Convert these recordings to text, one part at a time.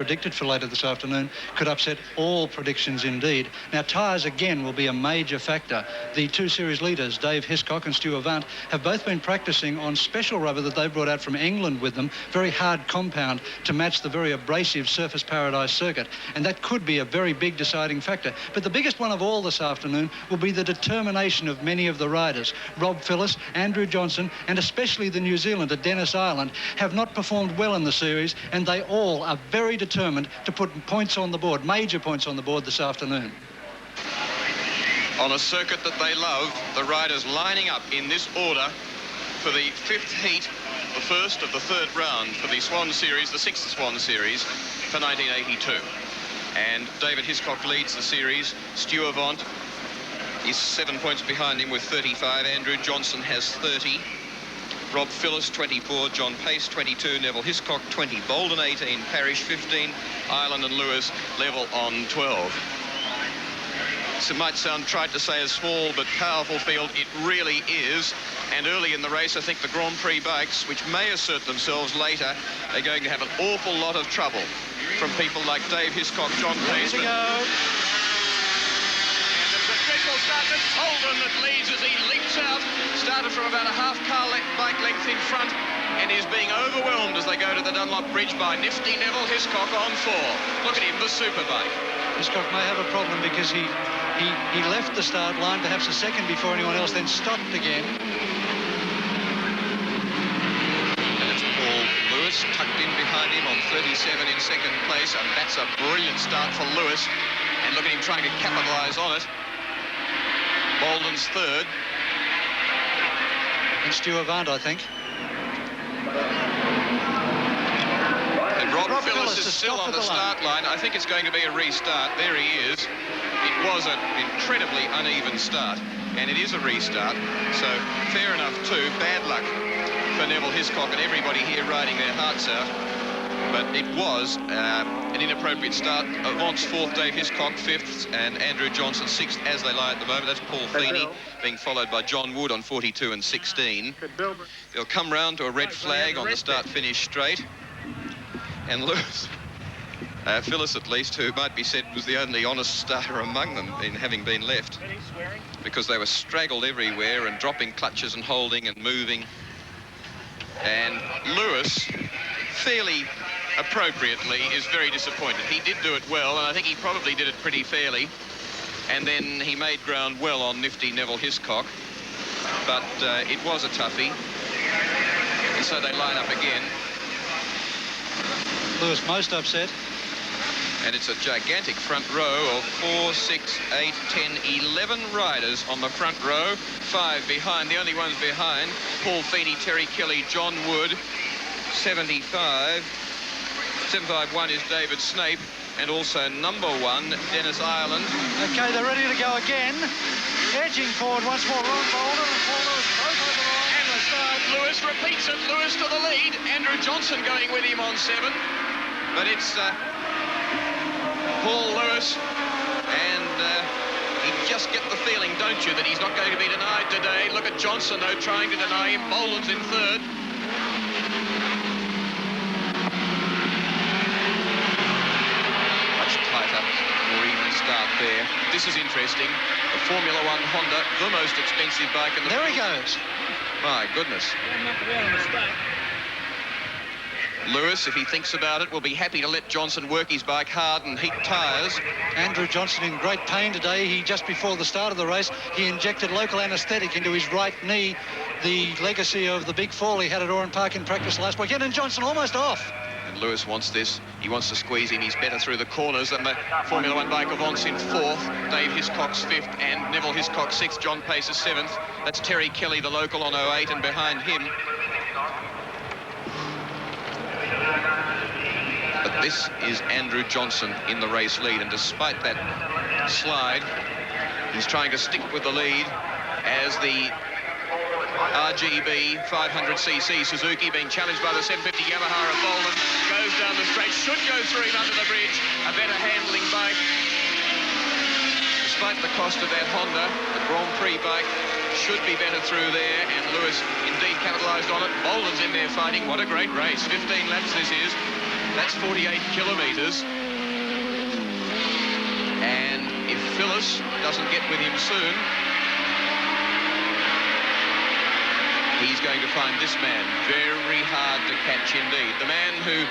predicted for later this afternoon could upset all predictions indeed. Now, tyres again will be a major factor. The two series leaders, Dave Hiscock and Stu Avant, have both been practicing on special rubber that they've brought out from England with them, very hard compound to match the very abrasive Surface Paradise circuit, and that could be a very big deciding factor. But the biggest one of all this afternoon will be the determination of many of the riders. Rob Phillips, Andrew Johnson, and especially the New Zealander Dennis Ireland have not performed well in the series, and they all are very determined to put points on the board, major points on the board this afternoon. On a circuit that they love, the riders lining up in this order for the fifth heat, the first of the third round for the Swann Series, the sixth Swann Series for 1982. And David Hiscock leads the series. Stu Avant is 7 points behind him with 35. Andrew Johnson has 30. Rob Phillips, 24, John Pace, 22, Neville Hiscock, 20, Bolden, 18, Parrish, 15, Ireland and Lewis level on 12. So it might sound trite to say a small but powerful field. It really is. And early in the race, I think the Grand Prix bikes, which may assert themselves later, are going to have an awful lot of trouble from people like Dave Hiscock, John Pace. Here we go. Start to Bolden that leads as he leaps out. Started from about a half-car bike length in front and is being overwhelmed as they go to the Dunlop Bridge by nifty Neville Hiscock on 4. Look at him, the superbike. Hiscock may have a problem because he left the start line perhaps a second before anyone else, then stopped again. And it's Paul Lewis tucked in behind him on 37 in second place, and that's a brilliant start for Lewis. And look at him trying to capitalise on it. Bolden's third. And Stu Avant, I think. And Rob Phillips is still on the start line. I think it's going to be a restart. There he is. It was an incredibly uneven start, and it is a restart. So fair enough too. Bad luck for Neville Hiscock and everybody here riding their hearts out. But it was an inappropriate start. Avant's fourth, Dave Hiscock fifth, and Andrew Johnson sixth as they lie at the moment. That's Paul Feeney being followed by John Wood on 42 and 16. They'll come round to a red flag on the start-finish straight. And Lewis, Phyllis at least, who might be said was the only honest starter among them in having been left, because they were straggled everywhere and dropping clutches and holding and moving. And Lewis, fairly appropriately, is very disappointed. He did do it well, and I think he probably did it pretty fairly. And then he made ground well on nifty Neville Hiscock. But it was a toughie. And so they line up again. Lewis most upset. And it's a gigantic front row of 4, 6, 8, 10, 11 riders on the front row. 5 behind. The only ones behind, Paul Feeney, Terry Kelly, John Wood. 75. 751 is David Snape, and also number 1, Dennis Ireland. Okay, they're ready to go again. Edging forward once more, Ron Bolden and Paul Lewis both over the line. And the start, Lewis repeats it. Lewis to the lead. Andrew Johnson going with him on 7. But it's Paul Lewis, and you just get the feeling, don't you, that he's not going to be denied today. Look at Johnson, though, trying to deny him. Bolden's in third. Much tighter, more even start there. This is interesting. The Formula One Honda, the most expensive bike in the There he goes. My goodness. Lewis, if he thinks about it, will be happy to let Johnson work his bike hard and heat tyres. Andrew Johnson in great pain today. He, just before the start of the race, he injected local anaesthetic into his right knee, the legacy of the big fall he had at Oran Park in practice last weekend, and Johnson almost off. And Lewis wants this. He wants to squeeze him. He's better through the corners than the Formula One bike. Avant's in 4th, Dave Hiscock's 5th, and Neville Hiscock 6th, John Pace is 7th. That's Terry Kelly, the local, on 08, and behind him. But this is Andrew Johnson in the race lead, and despite that slide, he's trying to stick with the lead as the RGB 500cc Suzuki, being challenged by the 750 Yamaha of Bolden, goes down the straight, should go through him under the bridge. A better handling bike. Despite the cost of that Honda, the Grand Prix bike should be better through there, and Lewis indeed capitalised on it. Bolden's in there fighting. What a great race. 15 laps this is. That's 48 kilometres. And if Phyllis doesn't get with him soon, he's going to find this man very hard to catch indeed. The man who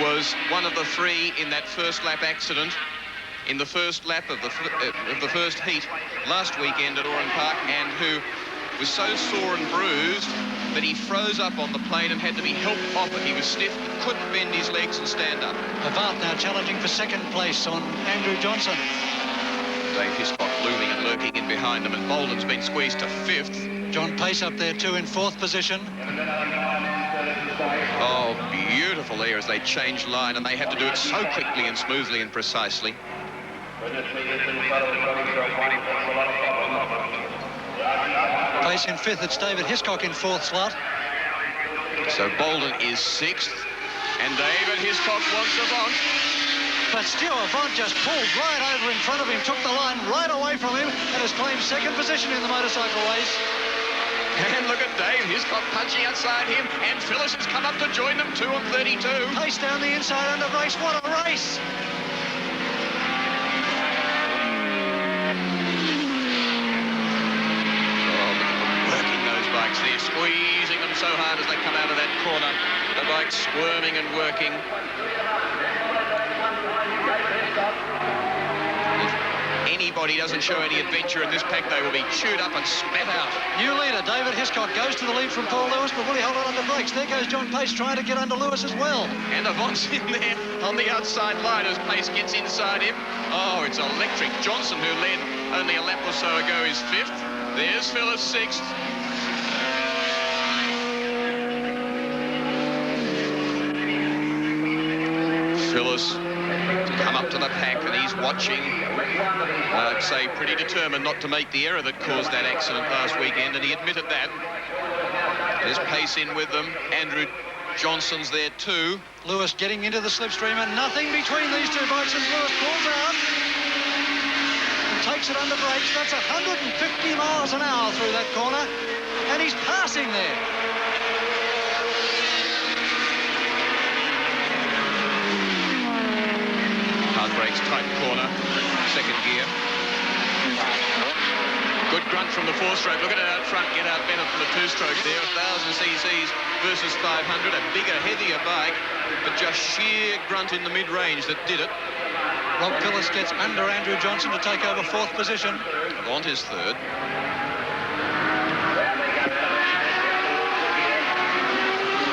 was one of the three in that first lap accident in the first lap of the first heat last weekend at Oran Park, and who was so sore and bruised that he froze up on the plane and had to be helped off it. He was stiff, couldn't bend his legs and stand up. Avant now challenging for second place on Andrew Johnson. Dave Hiscock looming and lurking in behind him, and Bolden's been squeezed to fifth. John Pace up there too in fourth position. Oh, beautiful there as they change line, and they have to do it so quickly and smoothly and precisely. Pace in fifth. It's David Hiscock in fourth slot. So Bolden is sixth, and David Hiscock wants Avant. But Stu Avant just pulled right over in front of him, took the line right away from him, and has claimed second position in the motorcycle race. And look at Dave Hiscock punching outside him, and Phyllis has come up to join them, 2 on 32. Pace down the inside under brace. What a race! They're squeezing them so hard as they come out of that corner. The bike's squirming and working. If anybody doesn't show any adventure in this pack, they will be chewed up and spat out. New leader, David Hiscock, goes to the lead from Paul Lewis, but will he hold on under brakes? There goes John Pace trying to get under Lewis as well. And Avant's in there on the outside line as Pace gets inside him. Oh, it's electric. Johnson, who led only a lap or so ago, is fifth. There's Phyllis sixth. Phyllis to come up to the pack, and he's watching, I'd say pretty determined not to make the error that caused that accident last weekend, and he admitted that. There's Pace in with them. Andrew Johnson's there too. Lewis getting into the slipstream, and nothing between these two bikes as Lewis pulls out and takes it under brakes. That's 150 miles an hour through that corner, and he's passing there. Hard brakes, tight corner, second gear. Good grunt from the four-stroke. Look at it out front, get out Bennett from the two-stroke there. 1,000 cc's versus 500, a bigger, heavier bike, but just sheer grunt in the mid-range that did it. Rob Phyllis gets under Andrew Johnson to take over fourth position. Avant is third.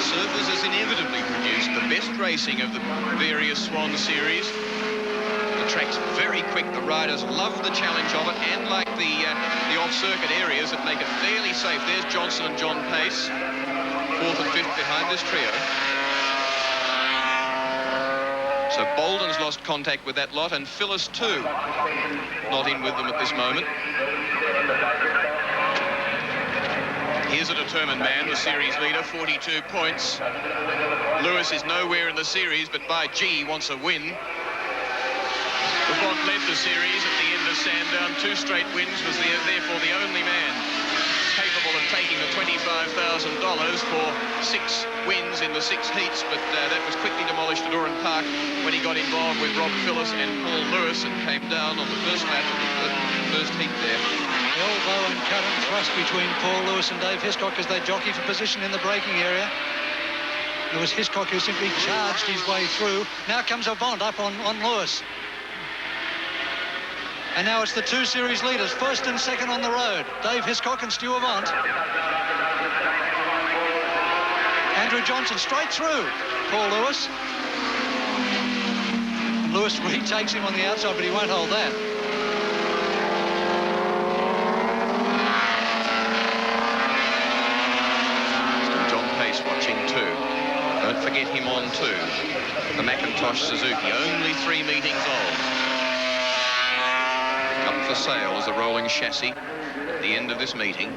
Surfers has inevitably produced the best racing of the various Swann series. The track's very quick. The riders love the challenge of it, and like the off-circuit areas that make it fairly safe. There's Johnson and John Pace, fourth and fifth behind this trio. So Bolden's lost contact with that lot, and Phyllis too, not in with them at this moment. Here's a determined man, the series leader, 42 points. Lewis is nowhere in the series, but by G wants a win. Avant led the series at the end of Sandown. 2 straight wins, was therefore the only man capable of taking the $25,000 for 6 wins in the 6 heats, but that was quickly demolished at Oran Park when he got involved with Rob Phyllis and Paul Lewis and came down on the first lap of the first heat there. Elbow and cut and thrust between Paul Lewis and Dave Hiscock as they jockey for position in the braking area. It was Hiscock who simply charged his way through. Now comes Avant up on Lewis. And now it's the 2 series leaders, first and second on the road. Dave Hiscock and Stu Avant. Andrew Johnson straight through Paul Lewis. Lewis retakes him on the outside, but he won't hold that. John Pace watching too. Don't forget him on too. The Macintosh Suzuki, only 3 meetings old. Up for sale as a rolling chassis at the end of this meeting.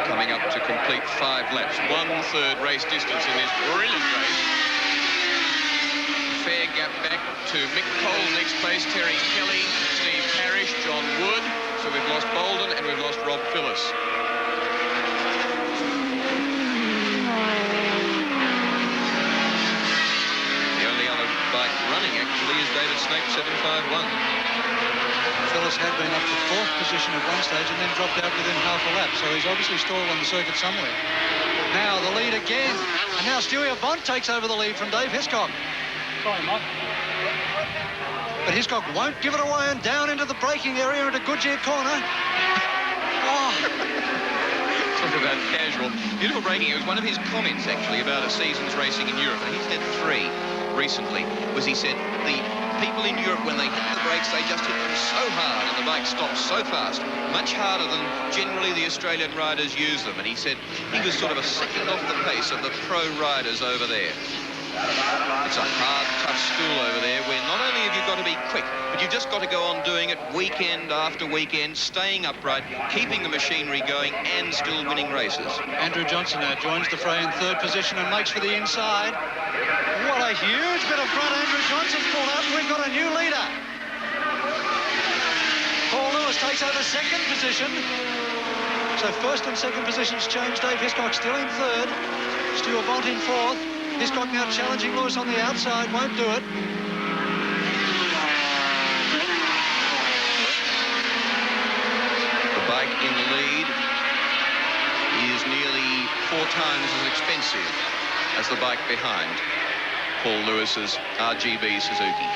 Coming up to complete 5 laps. 1/3 race distance in this brilliant race. Fair gap back to Mick Cole, next place, Terry Kelly, Steve Parrish, John Wood. So we've lost Bolden and we've lost Rob Phillips. The only other bike running, actually, is David Snape, 751. Phillips had been up to 4th position at one stage and then dropped out within half a lap, so he's obviously stalled on the circuit somewhere. Now the lead again, and now Stewie Avant takes over the lead from Dave Hiscock. Sorry, Mike. But Hiscock won't give it away, and down into the braking area into Goodyear corner. Oh. Talk about casual. Beautiful braking. It was one of his comments, actually, about a season's racing in Europe, and he's had 3 recently, was he said the people in Europe, when they hit the brakes, they just hit them so hard and the bike stops so fast, much harder than generally the Australian riders use them. And he said he was sort of a second off the pace of the pro riders over there. It's a hard, tough school over there where not only have you got to be quick, but you've just got to go on doing it weekend after weekend, staying upright, keeping the machinery going and still winning races. Andrew Johnson now joins the fray in 3rd position and makes for the inside. What a huge bit of front Andrew Johnson's pulled out, and we've got a new leader. Paul Lewis takes over 2nd position. So 1st and 2nd positions change. Dave Hiscock still in 3rd. Stu Avant in 4th. Hiscock now challenging Lewis on the outside, won't do it. The bike in the lead is nearly 4 times as expensive as the bike behind Paul Lewis's RGB Suzuki.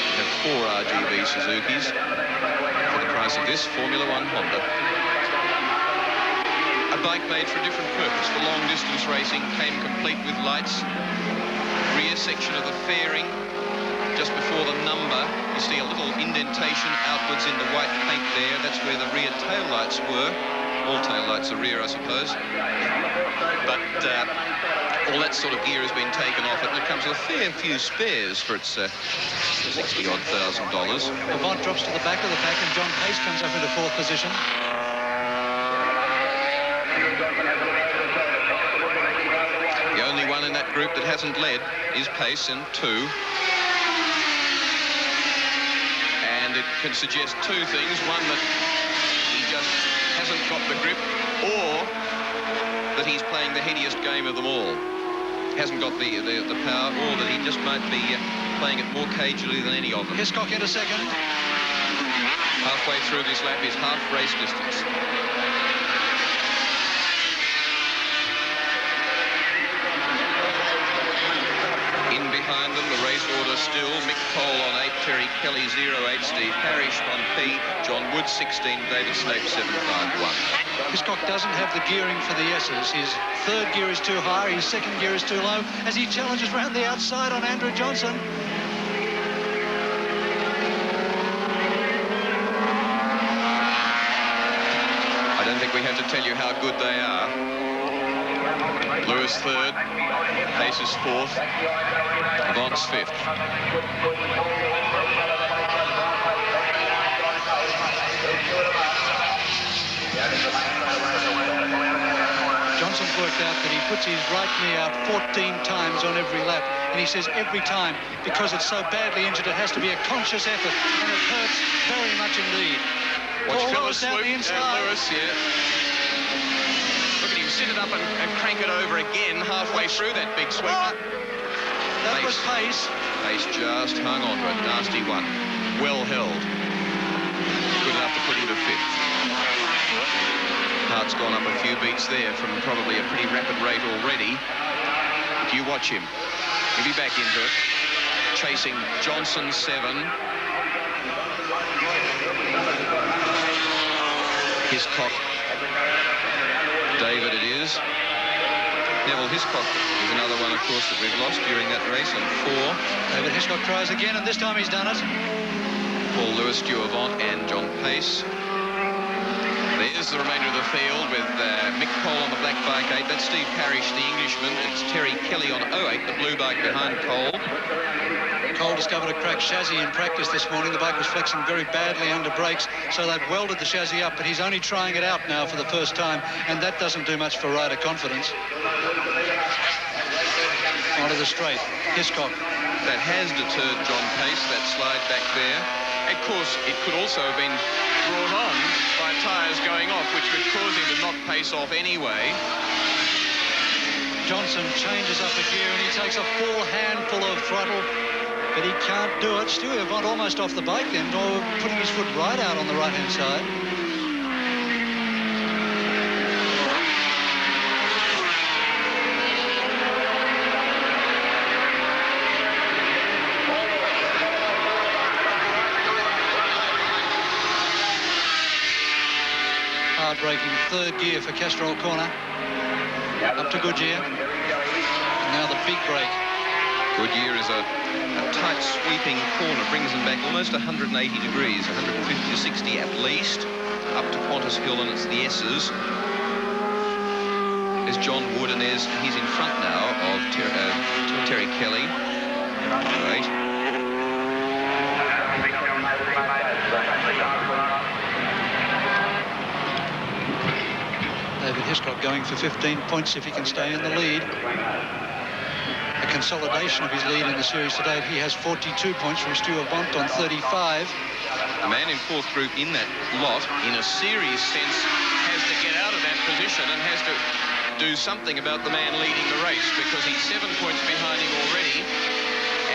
We have 4 RGB Suzukis for the price of this Formula One Honda. A bike made for a different purpose. For long distance racing, came complete with lights. Rear section of the fairing, just before the number, you see a little indentation outwards in the white paint there. That's where the rear tail lights were. All tail lights are rear, I suppose. But all that sort of gear has been taken off it, and it comes with a fair few spares for its $60,000 odd. Avant drops to the back of the pack, and John Pace comes up into 4th position. The only one in that group that hasn't led is Pace in 2. And it can suggest 2 things. One, that he just hasn't got the grip, or that he's playing the headiest game of them all. Hasn't got the power, or that he just might be playing it more cagily than any of them. Hiscock into 2nd. Halfway through this lap is half race distance. In behind them, the race order still. Mick Cole on 8, Terry Kelly 08, Steve Parrish on P, John Wood 16, David Snape 751. Hiscock doesn't have the gearing for the S's. His 3rd gear is too high, his 2nd gear is too low, as he challenges round the outside on Andrew Johnson. I don't think we have to tell you how good they are. Lewis 3rd, Pace is 4th, Avant's 5th. Johnson's worked out that he puts his right knee out 14 times on every lap, and he says every time, because it's so badly injured, it has to be a conscious effort, and it hurts very much indeed. Watch Paul Phillips Lewis down the inside. Lewis, yeah. Look at him sit it up and crank it over again halfway through that big sweep. Oh, that was Pace. Pace just hung on to it. Nasty one. Well held. Good enough to put him to 5th. Hart's gone up a few beats there from probably a pretty rapid rate already. But you watch him. He'll be back into it. Chasing Johnson 7. Hiscock. David it is. Neville Hiscock is another one, of course, that we've lost during that race on 4. David Hiscock tries again, and this time he's done it. Paul Lewis, Stu Avant and John Pace. There's the remainder of the field with Mick Cole on the black bike 8. That's Steve Parrish, the Englishman. It's Terry Kelly on 08, the blue bike behind Cole. Cole discovered a cracked chassis in practice this morning. The bike was flexing very badly under brakes, so they've welded the chassis up, but he's only trying it out now for the first time, and that doesn't do much for rider confidence. Onto the straight, Hiscock. That has deterred John Pace, that slide back there. Of course, it could also have been brought on by tyres going off, which would cause him to knock pace off anyway. Johnson changes up a gear and he takes a full handful of throttle, but he can't do it. Stewie Avant almost off the bike then, or putting his foot right out on the right-hand side. Hard-braking third gear for Castrol Corner. Up to Goodyear. And now the big break. Goodyear is a tight sweeping corner, brings them back almost 180 degrees, 150 to 60 at least, up to Qantas Hill, and it's the S's. There's John Wood, and he's in front now of Terry Kelly. Great. David Hiscock going for 15 points if he can stay in the lead. A consolidation of his lead in the series to date. He has 42 points from Stu Avant on 35. The man in fourth group in that lot, in a series sense, has to get out of that position and has to do something about the man leading the race, because he's 7 points behind him already,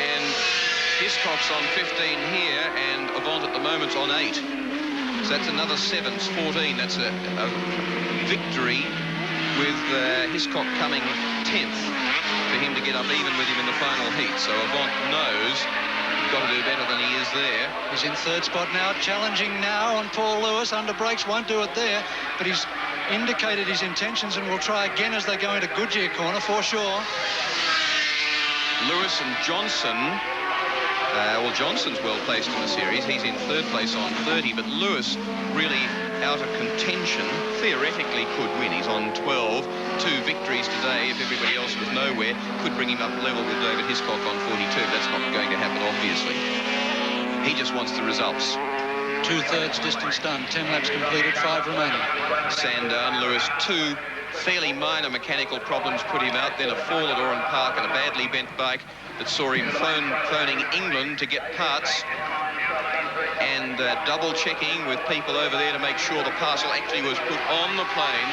and Hiscock's on 15 here, and Avant at the moment's on 8. So that's another 7, 14. That's a victory with Hiscock coming 10th for him to get up even with him in the final heat. So Avant knows he's got to do better than he is there. He's in third spot now, challenging now on Paul Lewis. Under brakes, won't do it there, but he's indicated his intentions and will try again as they go into Goodyear Corner for sure. Lewis and Johnson. Well, Johnson's well placed in the series. He's in third place on 30, but Lewis really out of contention. Theoretically could win. He's on 12. 2 victories today. If everybody else was nowhere, could bring him up level with David Hiscock on 42. That's not going to happen, obviously. He just wants the results. 2/3 distance done, 10 laps completed, 5 remaining. Sandown, Lewis, 2 fairly minor mechanical problems put him out, then a fall at Oran Park and a badly bent bike that saw him phoning England to get parts, and double checking with people over there to make sure the parcel actually was put on the plane.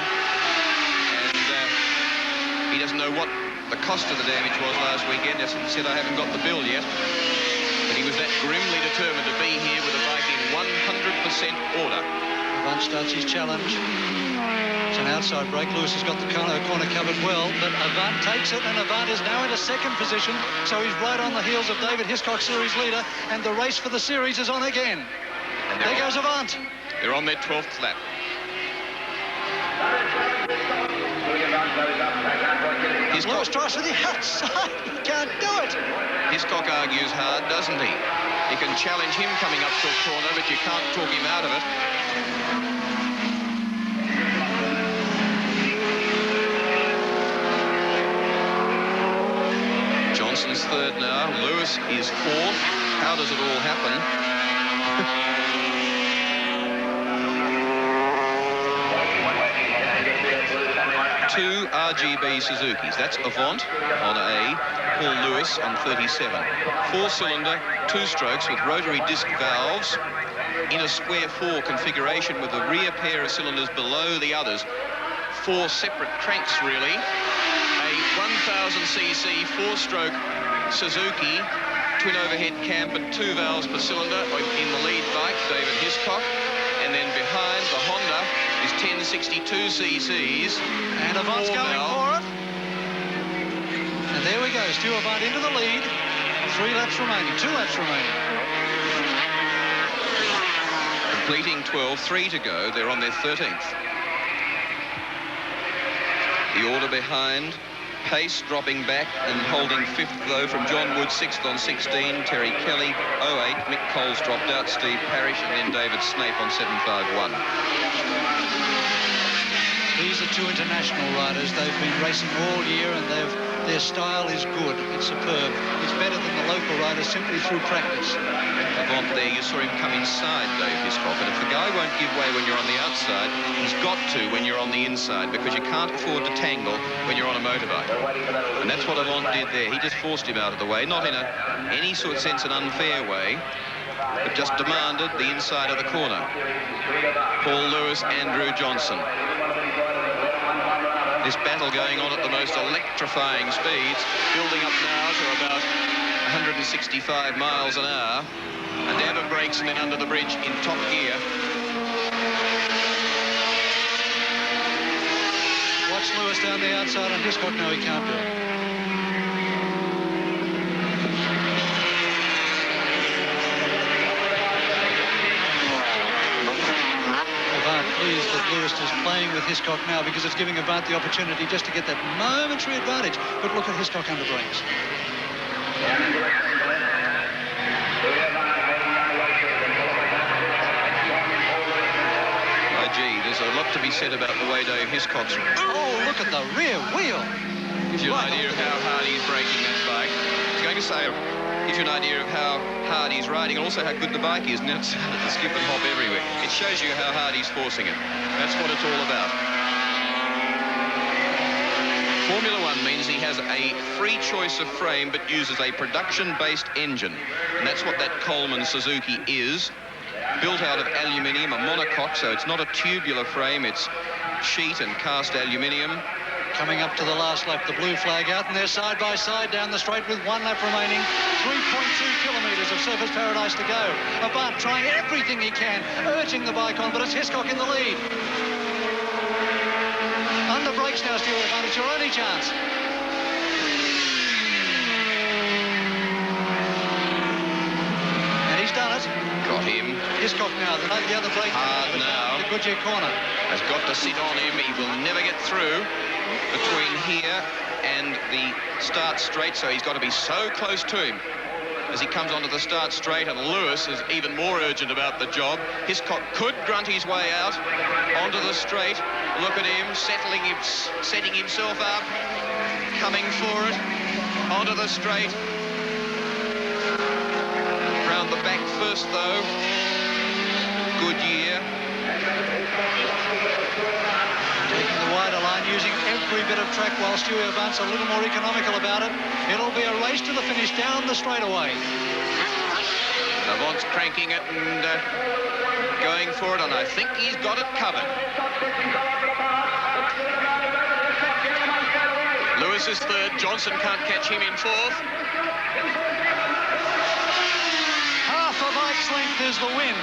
And he doesn't know what the cost of the damage was last weekend. He said, I haven't got the bill yet. But he was that grimly determined to be here with a bike in 100% order. Avant starts his challenge. It's an outside break. Lewis has got the corner covered well, but Avant takes it, and Avant is now into second position, so he's right on the heels of David Hiscock, series leader, and the race for the series is on again. And there goes Avant. They're on their 12th lap. Lewis tries to the outside. He can't do it. Hiscock argues hard, doesn't he? You can challenge him coming up to a corner, but you can't talk him out of it. Johnson's third now. Lewis is fourth. How does it all happen? 2 RGB Suzukis. That's Avant on A, Paul Lewis on 37. 4-cylinder, 2 strokes with rotary disc valves in a square 4 configuration with the rear pair of cylinders below the others. 4 separate cranks, really. A 1000cc 4-stroke Suzuki, twin overhead cam, but 2 valves per cylinder in the lead bike, David Hiscock. And then behind, the Honda is 1062 cc's. And Avant's going for it. And there we go. Stu Avant into the lead. 3 laps remaining. 2 laps remaining. Completing 12, 3 to go. They're on their 13th. The order behind. Pace dropping back and holding 5th, though, from John Wood, 6th on 16. Terry Kelly, 08. Mick Coles dropped out. Steve Parrish, and then David Snape on 751. These are 2 international riders. They've been racing all year, and their style is good. It's superb. It's better than the local riders simply through practice. Avant there, you saw him come inside Dave Hiscock, and if the guy won't give way when you're on the outside, he's got to when you're on the inside, because you can't afford to tangle when you're on a motorbike. And that's what Avant did there. He just forced him out of the way, not in any sort of sense an unfair way, but just demanded the inside of the corner. Paul Lewis, Andrew Johnson. This battle going on at the most electrifying speeds, building up now to about 165 miles an hour. A dab of brakes and then under the bridge in top gear. Watch Lewis down the outside on Hiscock. No, he can't do it. Avant pleased that Lewis is playing with Hiscock now because it's giving Avant the opportunity just to get that momentary advantage. But look at Hiscock under brakes. Gee, there's a lot to be said about the way Dave Hiscock's... Oh, look at the rear wheel. Gives you an idea of how hard he's braking that bike. I was going to say, gives you an idea of how hard he's riding and also how good the bike is. And it's the skip and hop everywhere. It shows you how hard he's forcing it. That's what it's all about. Formula One means he has a free choice of frame but uses a production-based engine. And that's what that Coleman Suzuki is. Built out of aluminium, a monocoque, so it's not a tubular frame, it's sheet and cast aluminium. Coming up to the last lap, the blue flag out, and they're side by side down the straight with 1 lap remaining. 3.2 kilometres of surface paradise to go. Avant trying everything he can, urging the bike on, but it's Hiscock in the lead. Under brakes now, Stuart Avant, it's your only chance. And he's done it. Got him. Hiscock now, the other brake. Hard now. The Goodyear corner. Has got to sit on him. He will never get through between here and the start straight, so he's got to be so close to him as he comes onto the start straight, and Lewis is even more urgent about the job. Hiscock could grunt his way out onto the straight. Look at him, setting himself up, coming for it, onto the straight. Round the back first, though. Goodyear. Taking the wider line, using every bit of track while Stewie Avant's a little more economical about it. It'll be a race to the finish down the straightaway. Avant's cranking it and going for it, and I think he's got it covered. Lewis is third. Johnson can't catch him in fourth. Half a bike's length is the win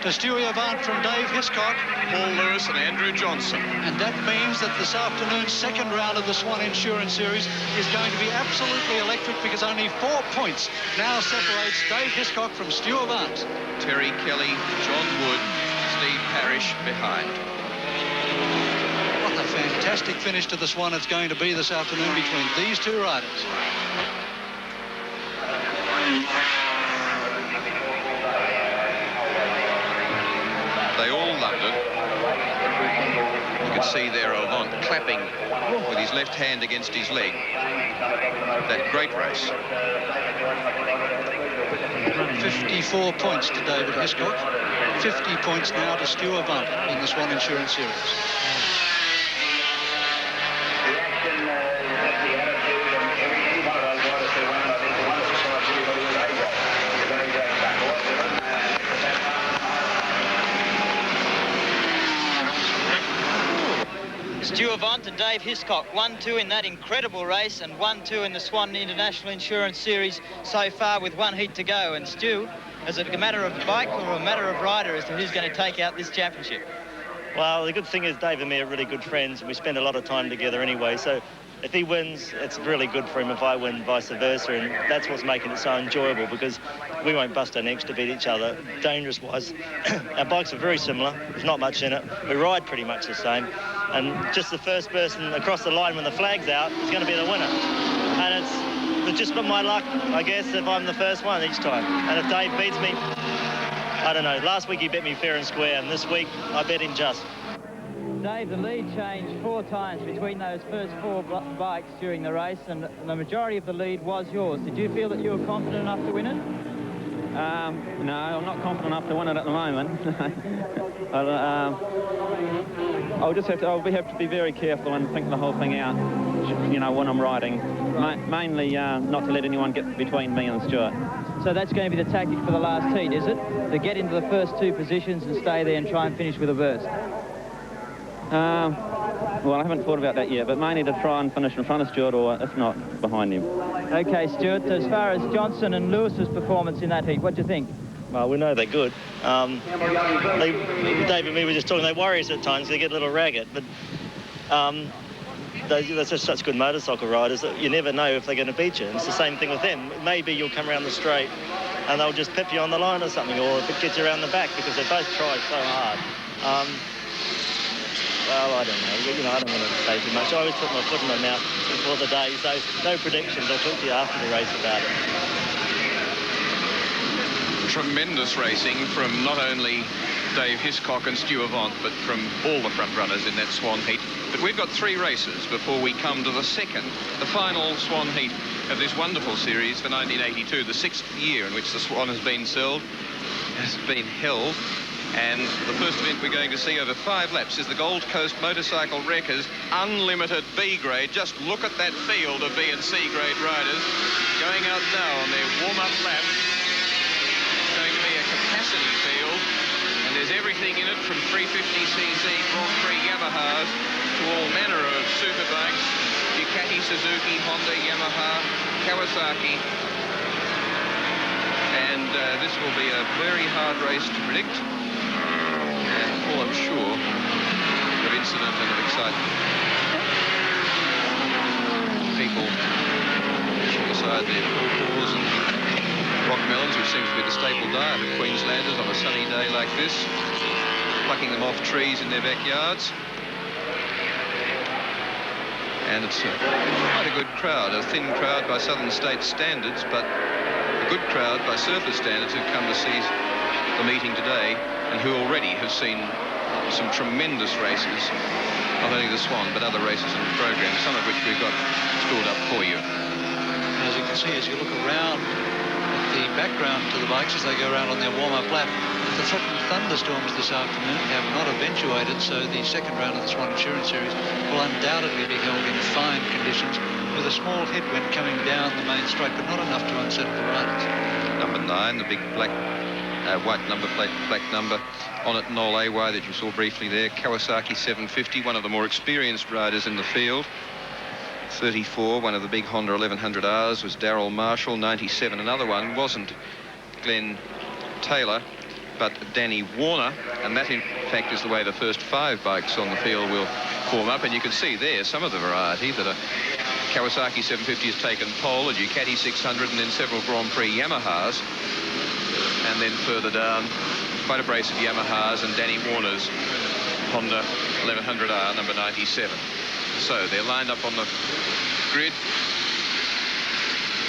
to Stewie Avant from Dave Hiscock. Paul Lewis and Andrew Johnson. And that means that this afternoon's second round of the Swann Insurance Series is going to be absolutely electric because only 4 points now separates Dave Hiscock from Stu Avant. Terry Kelly, John Wood, Steve Parrish behind. What a fantastic finish to the Swann it's going to be this afternoon between these two riders. They all loved it. You could see there Avant clapping with his left hand against his leg. That great race. 54 points to David Hiscock. 50 points now to Stu Avant in the Swann Insurance Series. Stu Avant and Dave Hiscock, 1-2 in that incredible race and 1-2 in the Swann International Insurance Series so far with 1 heat to go. And Stu, is it a matter of bike or a matter of rider as to who's going to take out this championship? Well, the good thing is Dave and me are really good friends and we spend a lot of time together anyway. So if he wins, it's really good for him. If I win, vice versa. And that's what's making it so enjoyable because we won't bust our necks to beat each other. Dangerous-wise, our bikes are very similar. There's not much in it. We ride pretty much the same. And just the first person across the line when the flag's out is going to be the winner. And it's just been my luck, I guess, if I'm the first one each time. And if Dave beats me, I don't know. Last week he bet me fair and square, and this week I bet him just. Dave, the lead changed 4 times between those first 4 bikes during the race, and the majority of the lead was yours. Did you feel that you were confident enough to win it? No, I'm not confident enough to win it at the moment. I'll have to be very careful and think the whole thing out, you know, when I'm riding. Mainly not to let anyone get between me and Stuart. So that's going to be the tactic for the last heat, is it? To get into the first 2 positions and stay there and try and finish with a burst. Well, I haven't thought about that yet, but mainly to try and finish in front of Stewart, or if not, behind him. OK, Stuart, as far as Johnson and Lewis's performance in that heat, what do you think? Well, we know they're good. Dave and me were just talking, they worry us at times, they get a little ragged, but they're just such good motorcycle riders that you never know if they're going to beat you. And it's the same thing with them. Maybe you'll come around the straight and they'll just pip you on the line or something, or if it gets you around the back, because they both try so hard. Well, I don't know. You know, I don't want to say too much. I always put my foot in my mouth before the day, so no predictions. I'll talk to you after the race about it. Tremendous racing from not only Dave Hiscock and Stu Avant, but from all the front runners in that Swann heat. But we've got 3 races before we come to the final Swann heat of this wonderful series for 1982, the 6th year in which the Swann has been held. And the first event we're going to see over 5 laps is the Gold Coast Motorcycle Wreckers Unlimited B grade. Just look at that field of B and C grade riders going out now on their warm-up lap. It's going to be a capacity field, and there's everything in it from 350cc Grand Prix Yamahas to all manner of superbikes, Ducati, Suzuki, Honda, Yamaha, Kawasaki. And this will be a very hard race to predict. And full, I'm sure, of incident and of excitement. People pushing aside their pawpaws and rock melons, which seems to be the staple diet of Queenslanders on a sunny day like this, plucking them off trees in their backyards. And it's quite a good crowd, a thin crowd by Southern States standards, but a good crowd by surface standards who've come to see the meeting today, and who already have seen some tremendous races, not only the Swann, but other races in the program, some of which we've got stored up for you. As you can see, as you look around at the background to the bikes as they go around on their warm-up lap, the threatened thunderstorms this afternoon have not eventuated, so the second round of the Swann Insurance Series will undoubtedly be held in fine conditions, with a small headwind coming down the main straight, but not enough to unsettle the riders. Number 9, the big black white number plate, black number on it, Noel AY, that you saw briefly there. Kawasaki 750, one of the more experienced riders in the field. 34, one of the big Honda 1100Rs was Darrell Marshall. 97, another one wasn't Glenn Taylor, but Danny Warner, and that in fact is the way the first 5 bikes on the field will form up. And you can see there some of the variety that a Kawasaki 750 has taken pole, a Ducati 600, and then several Grand Prix Yamahas. And then further down, quite a brace of Yamahas and Danny Warner's Honda 1100R number 97. So they're lined up on the grid.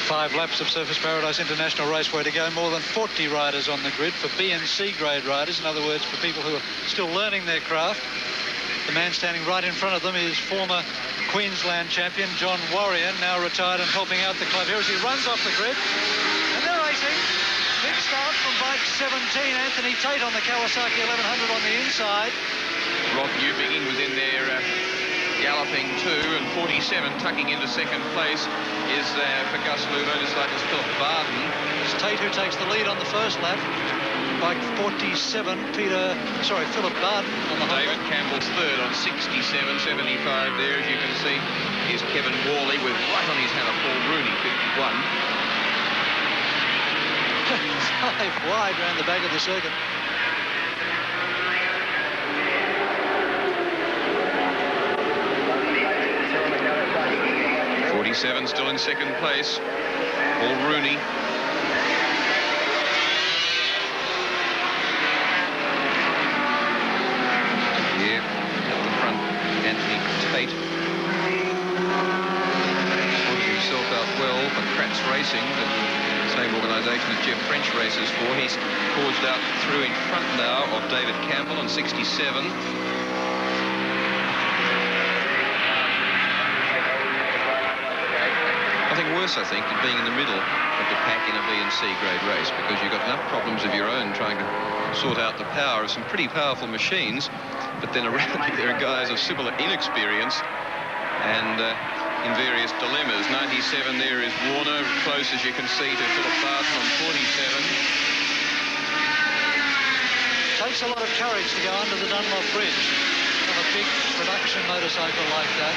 5 laps of Surfers Paradise International Raceway to go. More than 40 riders on the grid for B and C grade riders. In other words, for people who are still learning their craft. The man standing right in front of them is former Queensland champion John Warrior, now retired and helping out the club here as he runs off the grid. And they're racing. Big start from bike 17, Anthony Tate on the Kawasaki 1100 on the inside. Rob Newbigging was in there galloping too, and 47 tucking into second place is for Gus Lu motorcycles Philip Barden. It's Tate who takes the lead on the first lap. Bike 47, Philip Barden on the David Campbell's third on 67, 75 there, as you can see, is Kevin Worley with right on his hammer Paul Rooney, 51. 5 wide round the back of the circuit. .47 still in second place. Paul Rooney. Here at the front, Anthony Tate. Sorted himself out well, but Pratt's Racing, the same organisation that Jeff French races for. He's forged out through in front now of David Campbell on 67. Nothing worse, I think, than being in the middle of the pack in a B and C grade race, because you've got enough problems of your own trying to sort out the power of some pretty powerful machines, but then around you there are guys of similar inexperience, and in various dilemmas. 97 there is Warner, close as you can see to Philip Barton on 47. Takes a lot of courage to go under the Dunlop Bridge on a big production motorcycle like that.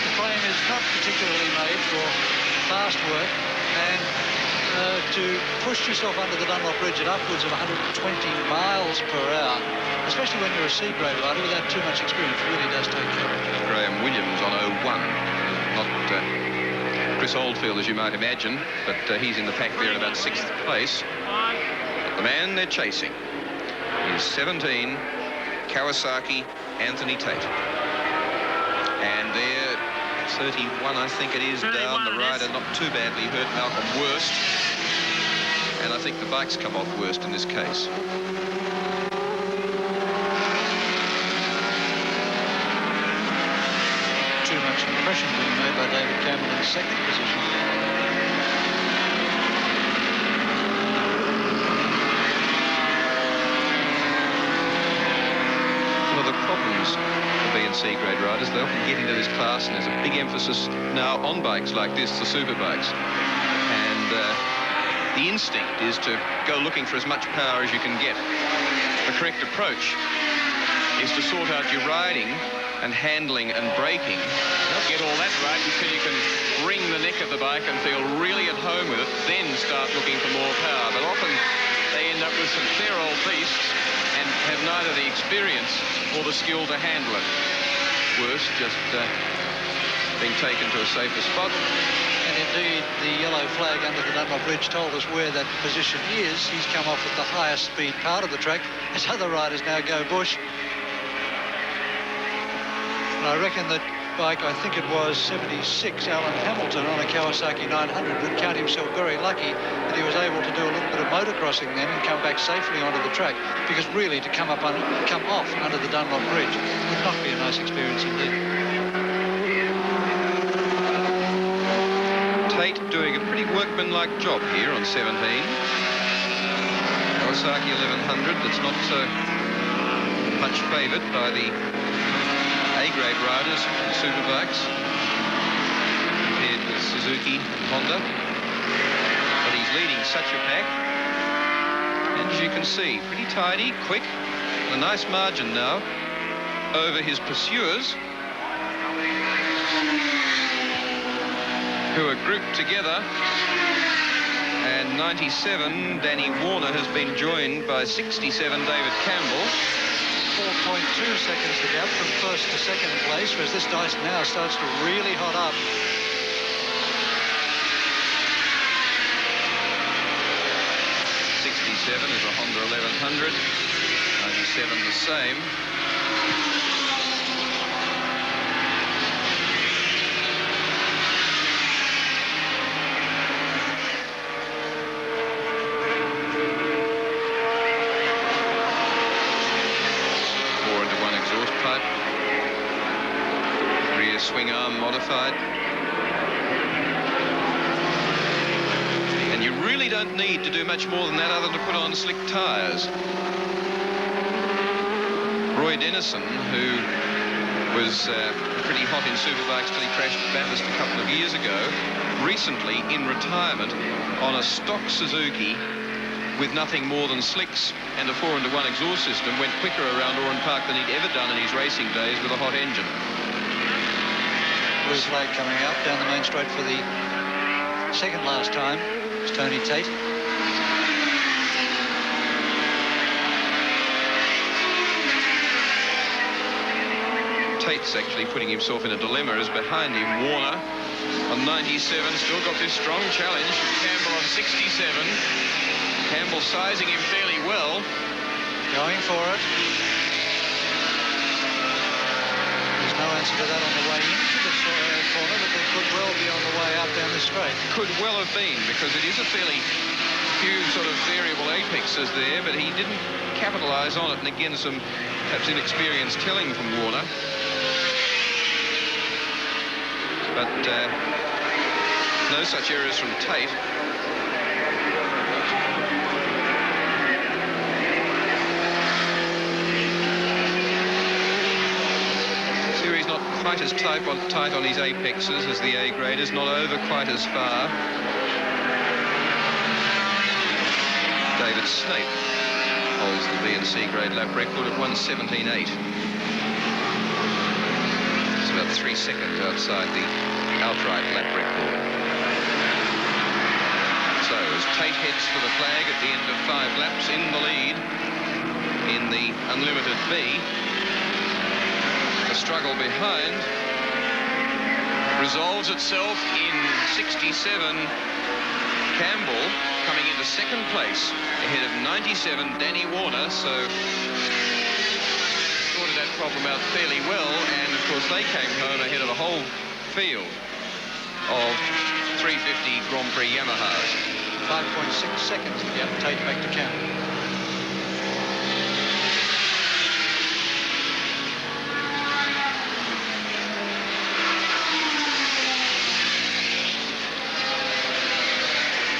The frame is not particularly made for fast work, and to push yourself under the Dunlop Bridge at upwards of 120 miles per hour, especially when you're a C-grade rider without too much experience, really does take courage. Graham Williams on 01. Not Chris Oldfield, as you might imagine, but he's in the pack there in about 6th place. But the man they're chasing is 17, Kawasaki Anthony Tate. And there, 31, I think it is, down the rider, not too badly hurt, Malcolm Worst. And I think the bike's come off Worst in this case. Too much impression being made by David Campbell in 2nd position. One of the problems for B and C grade riders, they often get into this class, and there's a big emphasis now on bikes like this, the super bikes. And the instinct is to go looking for as much power as you can get. The correct approach is to sort out your riding and handling and braking. Get all that right until you can wring the neck of the bike and feel really at home with it, then start looking for more power. But often they end up with some fair old beasts and have neither the experience or the skill to handle it. Worse, just being taken to a safer spot. And indeed, the yellow flag under the Dunlop Bridge told us where that position is. He's come off at the highest speed part of the track as other riders now go bush. And I reckon that bike, I think it was 76, Alan Hamilton on a Kawasaki 900 would count himself very lucky that he was able to do a little bit of motocrossing then and come back safely onto the track, because really to come off under the Dunlop Bridge would not be a nice experience indeed. Tate doing a pretty workmanlike job here on 17. Kawasaki 1100, that's not so much favoured by the A-grade riders and superbikes compared with Suzuki and Honda. But he's leading such a pack. And as you can see, pretty tidy, quick, a nice margin now over his pursuers, who are grouped together. And 97, Danny Warner, has been joined by 67, David Campbell. 4.2 seconds the gap from 1st to 2nd place, whereas this dice now starts to really hot up. 67 is a Honda 1100, 97 the same. Swing arm modified. And you really don't need to do much more than that other than to put on slick tyres. Roy Dennison, who was pretty hot in superbikes till he crashed at Bathurst a couple of years ago, recently in retirement on a stock Suzuki with nothing more than slicks and a 4-in-1 exhaust system, went quicker around Oran Park than he'd ever done in his racing days with a hot engine. Blue flag coming out down the main straight for the second last time. It's Tony Tate. Tate's actually putting himself in a dilemma, as behind him Warner on 97, still got this strong challenge. Campbell on 67. Campbell sizing him fairly well. Going for it. There's no answer to that on the way into the corner, but they could well be on the way out down the straight. Could well have been, because it is a fairly few sort of variable apexes there, but he didn't capitalise on it. And again, some perhaps inexperienced telling from Warner. But no such errors from Tate. not quite as tight on his apexes as the A graders, not over quite as far. David Snape holds the B and C grade lap record at 1:17.8. It's about 3 seconds outside the outright lap record. So as Tate heads for the flag at the end of 5 laps, in the lead in the unlimited B, the struggle behind resolves itself in 67. Campbell coming into second place ahead of 97 Danny Warner, so sorted that problem out fairly well, and of course they came home ahead of a whole field of 350 Grand Prix Yamahas. 5.6 seconds to get Tate back to Campbell.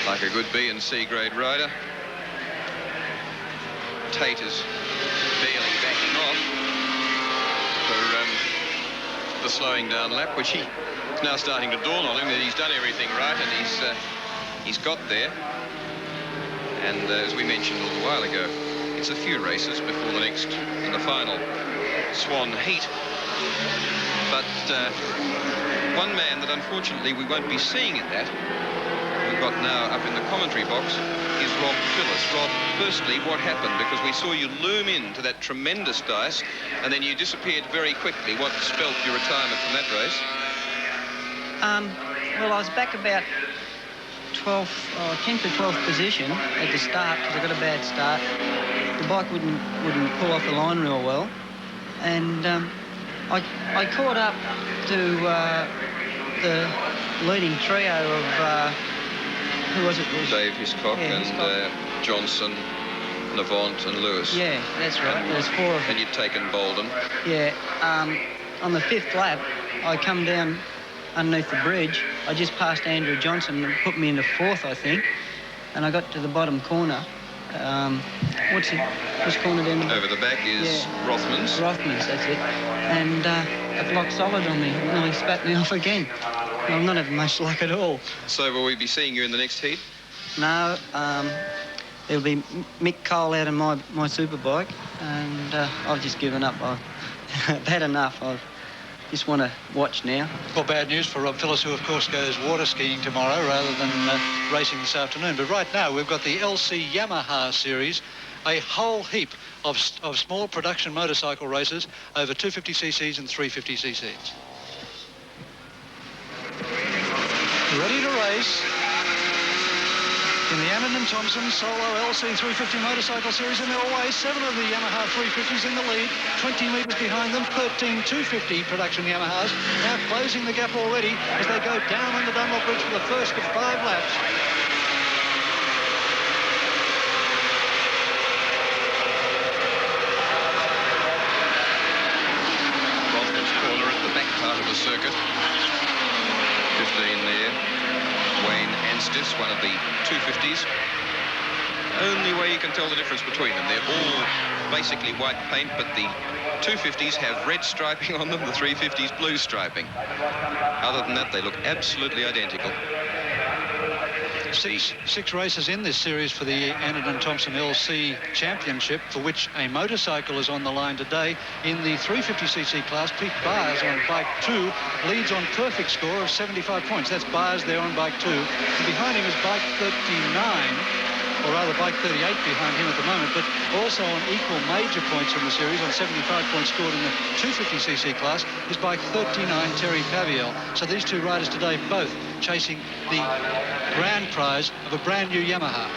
Like a good B and C grade rider, Tate is barely backing off for the slowing down lap, which he's now starting to dawn on him that he's done everything right, and he's got there. And as we mentioned a little while ago, it's a few races before the next and the final Swann heat. But one man that unfortunately we won't be seeing in that, we've got now up in the commentary box, is Rob Phillips. Rob, firstly, what happened? Because we saw you loom into that tremendous dice and then you disappeared very quickly. What spelled your retirement from that race? Well, I was back about 10th or 12th position at the start because I got a bad start. The bike wouldn't pull off the line real well, and I caught up to the leading trio of who was it? Dave Hiscock, yeah, and Johnson, Navant and Lewis. Yeah, that's right. There's 4 of them. And you'd taken Bolden. Yeah. On the 5th lap, I come down underneath the bridge. I just passed Andrew Johnson and put me into 4th, I think. And I got to the bottom corner. Which corner down the... Over the back is Rothmans. Rothmans, that's it. And it locked solid on me. It nearly spat me off again. I'm not having much luck at all. So will we be seeing you in the next heat? No, there'll be Mick Cole out of my superbike, and I've just given up. I've had enough. I just want to watch now. Well, bad news for Rob Phillips, who of course goes water skiing tomorrow rather than racing this afternoon. But right now we've got the LC Yamaha series, a whole heap of small production motorcycle races over 250cc's and 350cc's. Ready to race in the Anderton Thompson Solo LC 350 Motorcycle Series, and there are always 7 of the Yamaha 350s in the lead, 20 metres behind them, 13 250 production Yamahas, now closing the gap already as they go down on the Dunlop Bridge for the first of 5 laps. Rothman's corner at the back part of the circuit. 15 there. Wayne Anstis, one of the 250s. Only way you can tell the difference between them. They're all basically white paint, but the 250s have red striping on them, the 350s blue striping. Other than that, they look absolutely identical. Six races in this series for the Anderton Thompson LC Championship, for which a motorcycle is on the line today. In the 350cc class, Pete Byers on bike 2 leads on perfect score of 75 points. That's Byers there on bike 2. And behind him is bike 39, or rather bike 38 behind him at the moment, but also on equal major points in the series, on 75 points scored in the 250cc class, is bike 39, Terry Paviel. So these 2 riders today both chasing the grand prize of a brand new Yamaha.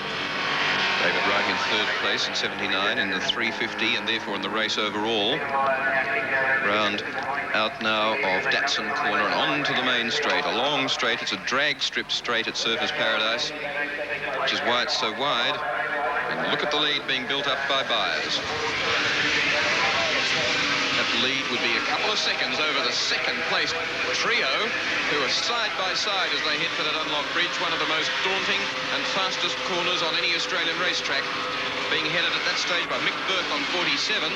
David Wright in 3rd place in 79 in the 350, and therefore in the race overall. Round out now of Datsun Corner and on to the main straight, a long straight. It's a drag strip straight at Surfers Paradise, which is why it's so wide. And look at the lead being built up by Byers. That lead would be a couple of seconds over the second place trio, who are side by side as they head for that Dunlop Bridge, one of the most daunting and fastest corners on any Australian racetrack, being headed at that stage by Mick Burke on 47.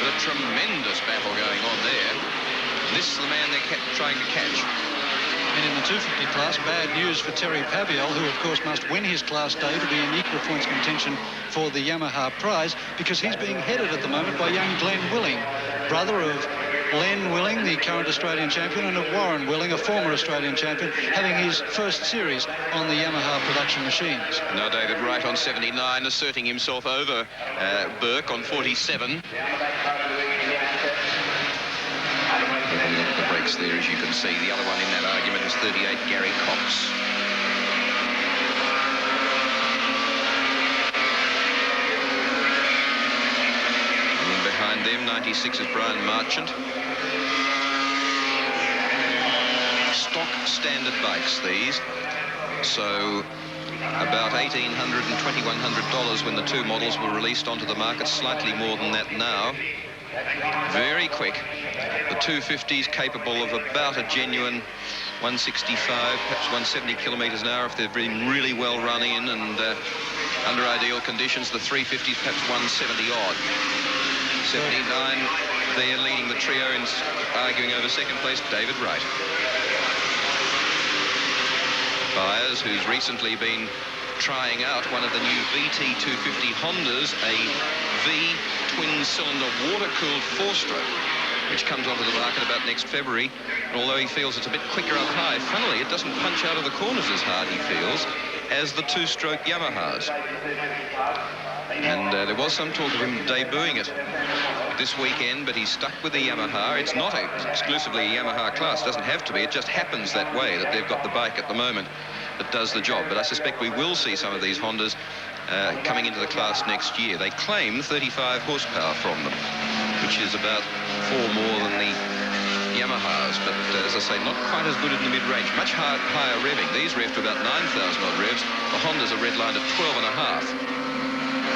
But a tremendous battle going on there. This is the man they're trying to catch. And in the 250 class, bad news for Terry Paviol, who of course must win his class day to be in equal points contention for the Yamaha prize, because he's being headed at the moment by young Glenn Willing, brother of Len Willing, the current Australian champion, and of Warren Willing, a former Australian champion, having his first series on the Yamaha production machines. Now David Wright on 79, asserting himself over Burke on 47. The brakes there, as you can see. The other one in that argument is 38, Gary Cox. And then behind them, 96 is Brian Marchant. Stock standard bikes, these. So about $1,800 and $2,100 when the two models were released onto the market, slightly more than that now. Very quick. The 250s capable of about a genuine 165, perhaps 170 kilometres an hour if they've been really well run in and under ideal conditions. The 350s perhaps 170 odd. 79 there leading the trio in arguing over second place, David Wright. Byers, who's recently been trying out one of the new VT250 Hondas, a V twin-cylinder water-cooled four-stroke, which comes onto the market about next February. And although he feels it's a bit quicker up high, funnily, it doesn't punch out of the corners as hard, he feels, as the two-stroke Yamahas. And there was some talk of him debuting it this weekend, but he's stuck with the Yamaha. It's not exclusively a Yamaha class. It doesn't have to be. It just happens that way, that they've got the bike at the moment that does the job. But I suspect we will see some of these Hondas coming into the class next year. They claim 35 horsepower from them, which is about 4 more than the Yamahas, but as I say, not quite as good in the mid-range. Much higher revving. These rev to about 9,000 odd revs. The Hondas are redlined at 12.5.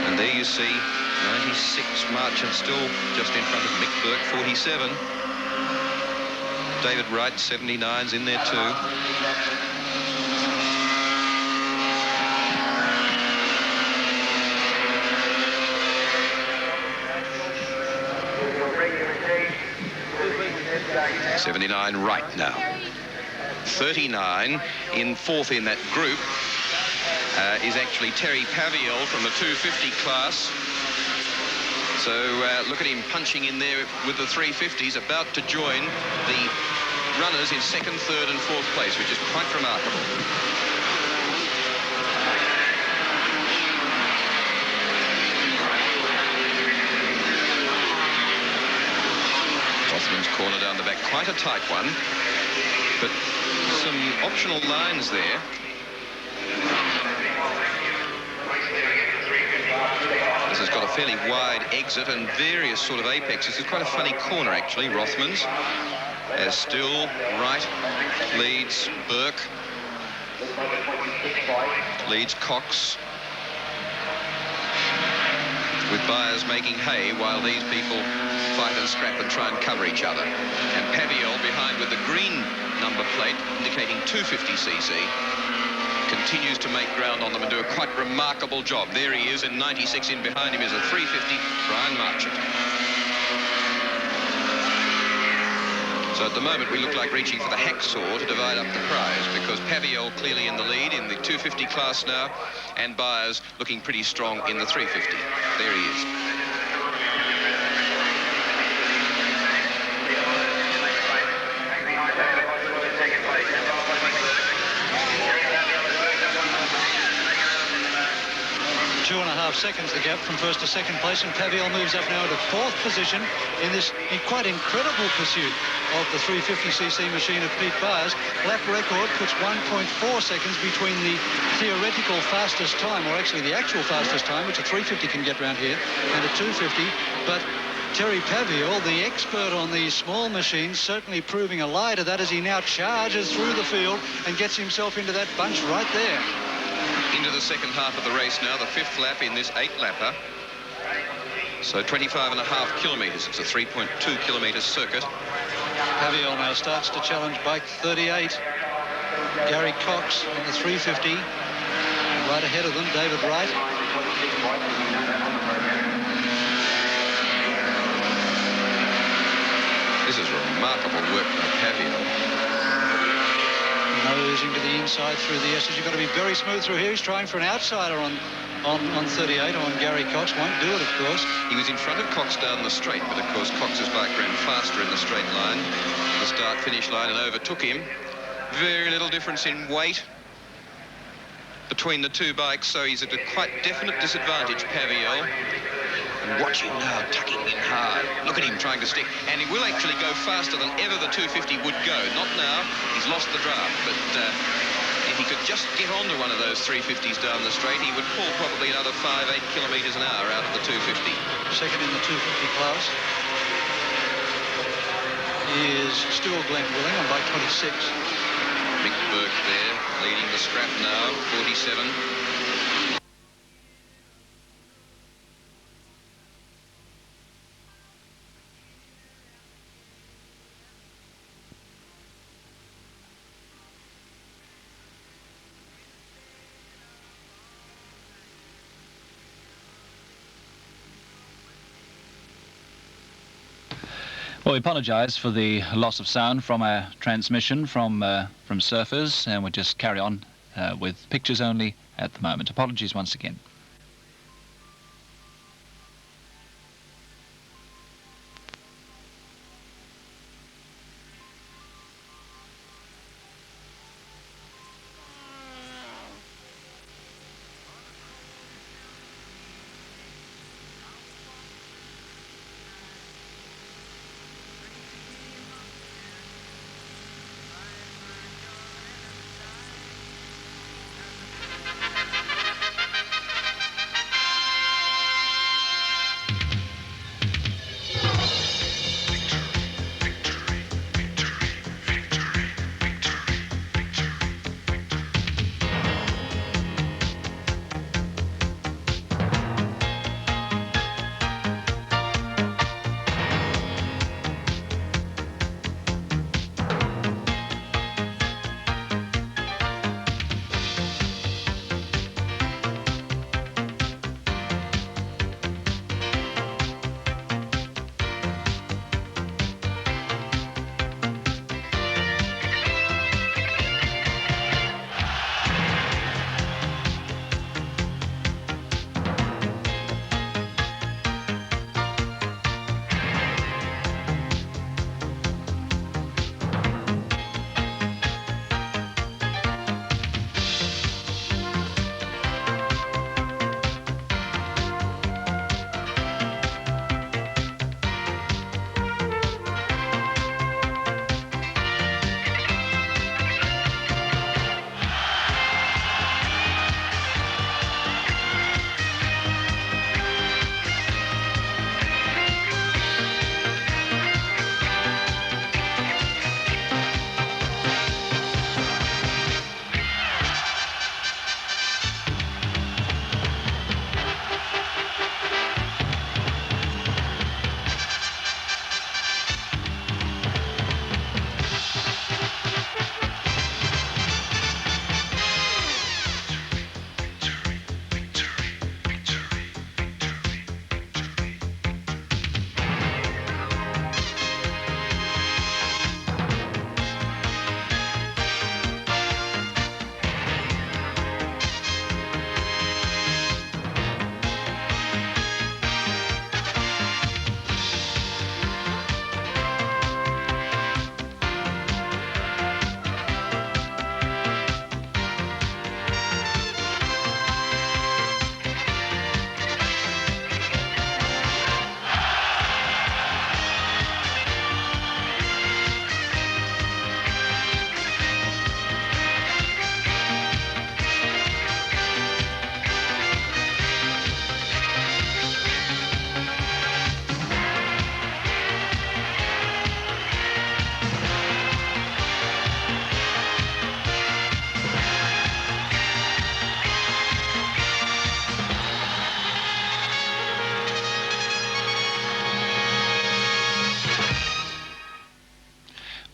And there you see 96 Marchant still just in front of Mick Burke, 47. David Wright, 79's in there too. '79 Wright now. 39 in fourth in that group. Is actually Terry Paviol from the 250 class. So look at him punching in there with the 350s, about to join the runners in second, third and fourth place, which is quite remarkable. Rothman's corner down the back, quite a tight one, but some optional lines there. This has got a fairly wide exit and various sort of apexes. It's quite a funny corner, actually, Rothman's. As still, Wright leads Burke, leads Cox, with Byers making hay while these people fight and scrap and try and cover each other. And Paviol behind with the green number plate indicating 250cc. Continues to make ground on them and do a quite remarkable job. There he is in 96. In behind him is a 350, Brian Marchant. So at the moment we look like reaching for the hacksaw to divide up the prize, because Paviol clearly in the lead in the 250 class now, and Byers looking pretty strong in the 350. There he is. Two and a half seconds the gap from first to second place, and Paviol moves up now to fourth position in this quite incredible pursuit of the 350cc machine of Pete Byers. Lap record puts 1.4 seconds between the theoretical fastest time, or actually the actual fastest time, which a 350 can get round here, and a 250. But Terry Paviol, the expert on these small machines, certainly proving a lie to that as he now charges through the field and gets himself into that bunch right there. Into the second half of the race now, the fifth lap in this 8-lapper. So 25.5 kilometres. It's a 3.2 kilometre circuit. Paviol now starts to challenge bike 38. Gary Cox on the 350. Right ahead of them, David Wright. This is remarkable work by Pavio. Nosing to the inside through the S's. You've got to be very smooth through here. He's trying for an outsider on 38 on Gary Cox. Won't do it, of course. He was in front of Cox down the straight, but of course Cox's bike ran faster in the straight line, the start-finish line, and overtook him. Very little difference in weight between the two bikes, so he's at a quite definite disadvantage, Pavio. And watch him now, tucking in hard. Look at him trying to stick. And he will actually go faster than ever the 250 would go. Not now. He's lost the draft. But if he could just get onto one of those 350s down the straight, he would pull probably another 5-8 kilometres an hour out of the 250. Second in the 250 class is still Glenn Willing on bike 26. Mick Burke there, leading the scrap now, 47. Well, we apologise for the loss of sound from our transmission from surfers, and we'll just carry on with pictures only at the moment. Apologies once again.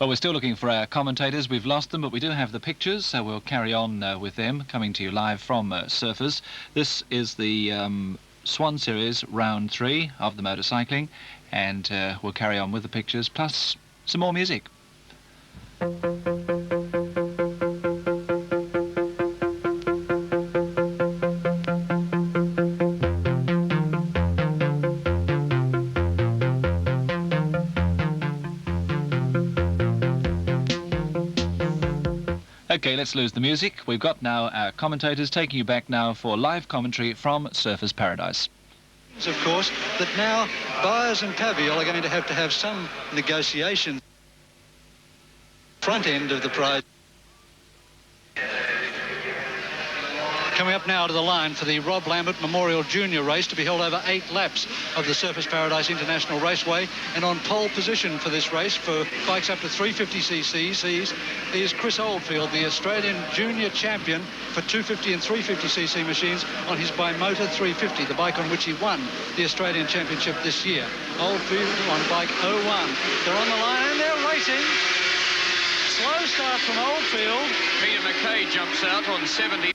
Well, we're still looking for our commentators. We've lost them, but we do have the pictures, so we'll carry on with them, coming to you live from Surfers. This is the Swann Series Round 3 of the motorcycling, and we'll carry on with the pictures, plus some more music. Okay, let's lose the music. We've got now our commentators taking you back now for live commentary from Surfers Paradise. Of course, that now Byers and Paviol are going to have some negotiation. Front end of the prize. Coming up now to the line for the Rob Lambert Memorial Junior Race to be held over 8 laps of the Surfers Paradise International Raceway, and on pole position for this race for bikes up to 350cc's is Chris Oldfield, the Australian junior champion for 250 and 350cc machines on his Bimotor 350, the bike on which he won the Australian Championship this year. Oldfield on bike 01. They're on the line and they're racing. Slow start from Oldfield. Peter McKay jumps out on 70.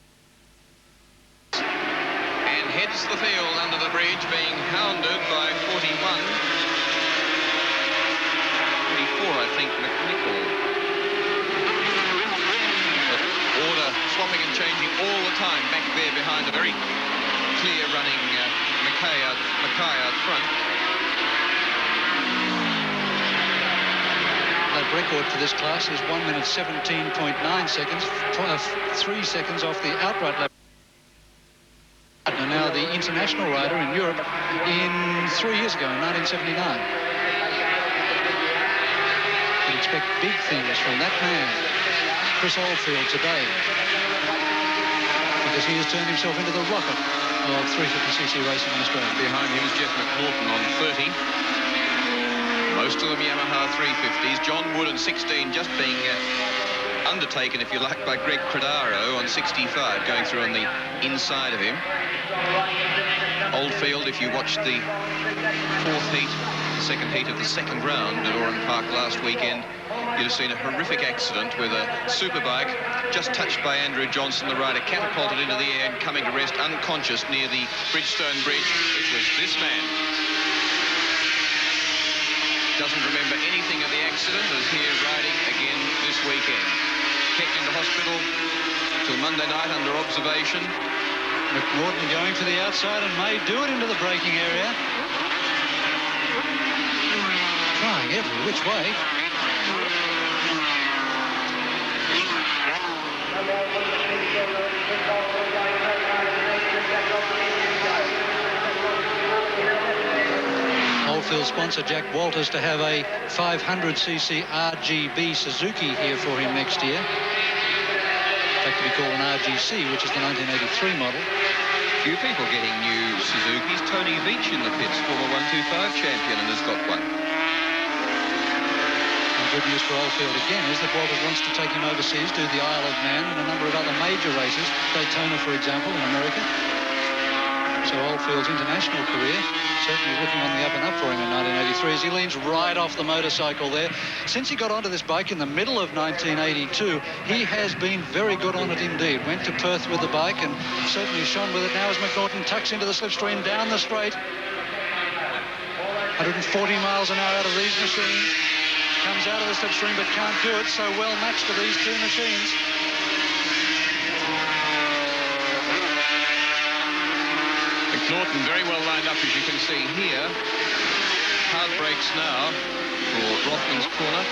Heads the field under the bridge, being hounded by 41. 44, I think, McNichol. But order swapping and changing all the time back there behind a very clear running Mackay out front. The record for this class is 1 minute 17.9 seconds, 3 seconds off the outright lap. And now the international rider in Europe in 3 years ago, in 1979. You'd expect big things from that man, Chris Oldfield, today, because he has turned himself into the rocket of 350cc racing in Australia. Behind him is Jeff McNaughton on 30. Most of them Yamaha 350s. John Wood and 16 just being undertaken, if you like, by Greg Credaro on 65, going through on the inside of him. Oldfield, if you watched the 4th heat, the 2nd heat of the 2nd round at Oran Park last weekend, you'd have seen a horrific accident with a superbike just touched by Andrew Johnson, the rider catapulted into the air and coming to rest unconscious near the Bridgestone Bridge. It was this man. Doesn't remember anything of the accident, is here riding again this weekend. Kept into hospital till Monday night under observation. McNaughton going for the outside and may do it into the braking area. Trying every which way. Oldfield sponsor Jack Walters to have a 500cc RGB Suzuki here for him next year. In fact, to be called an RGC, which is the 1983 model. Few people getting new Suzukis. Tony Veach in the pits, former 125 champion, and has got one. And good news for Oldfield again is that Walters wants to take him overseas, do the Isle of Man and a number of other major races, Daytona, for example, in America. So Oldfield's international career certainly looking on the up and up for him in 1983 as he leans right off the motorcycle there. Since he got onto this bike in the middle of 1982, he has been very good on it indeed. Went to Perth with the bike and certainly shone with it now as McNaughton tucks into the slipstream down the straight. 140 miles an hour out of these machines. Comes out of the slipstream but can't do it, so well matched to these two machines. McNaughton very well lined up, as you can see here. Hard brakes now for Rothman's corner.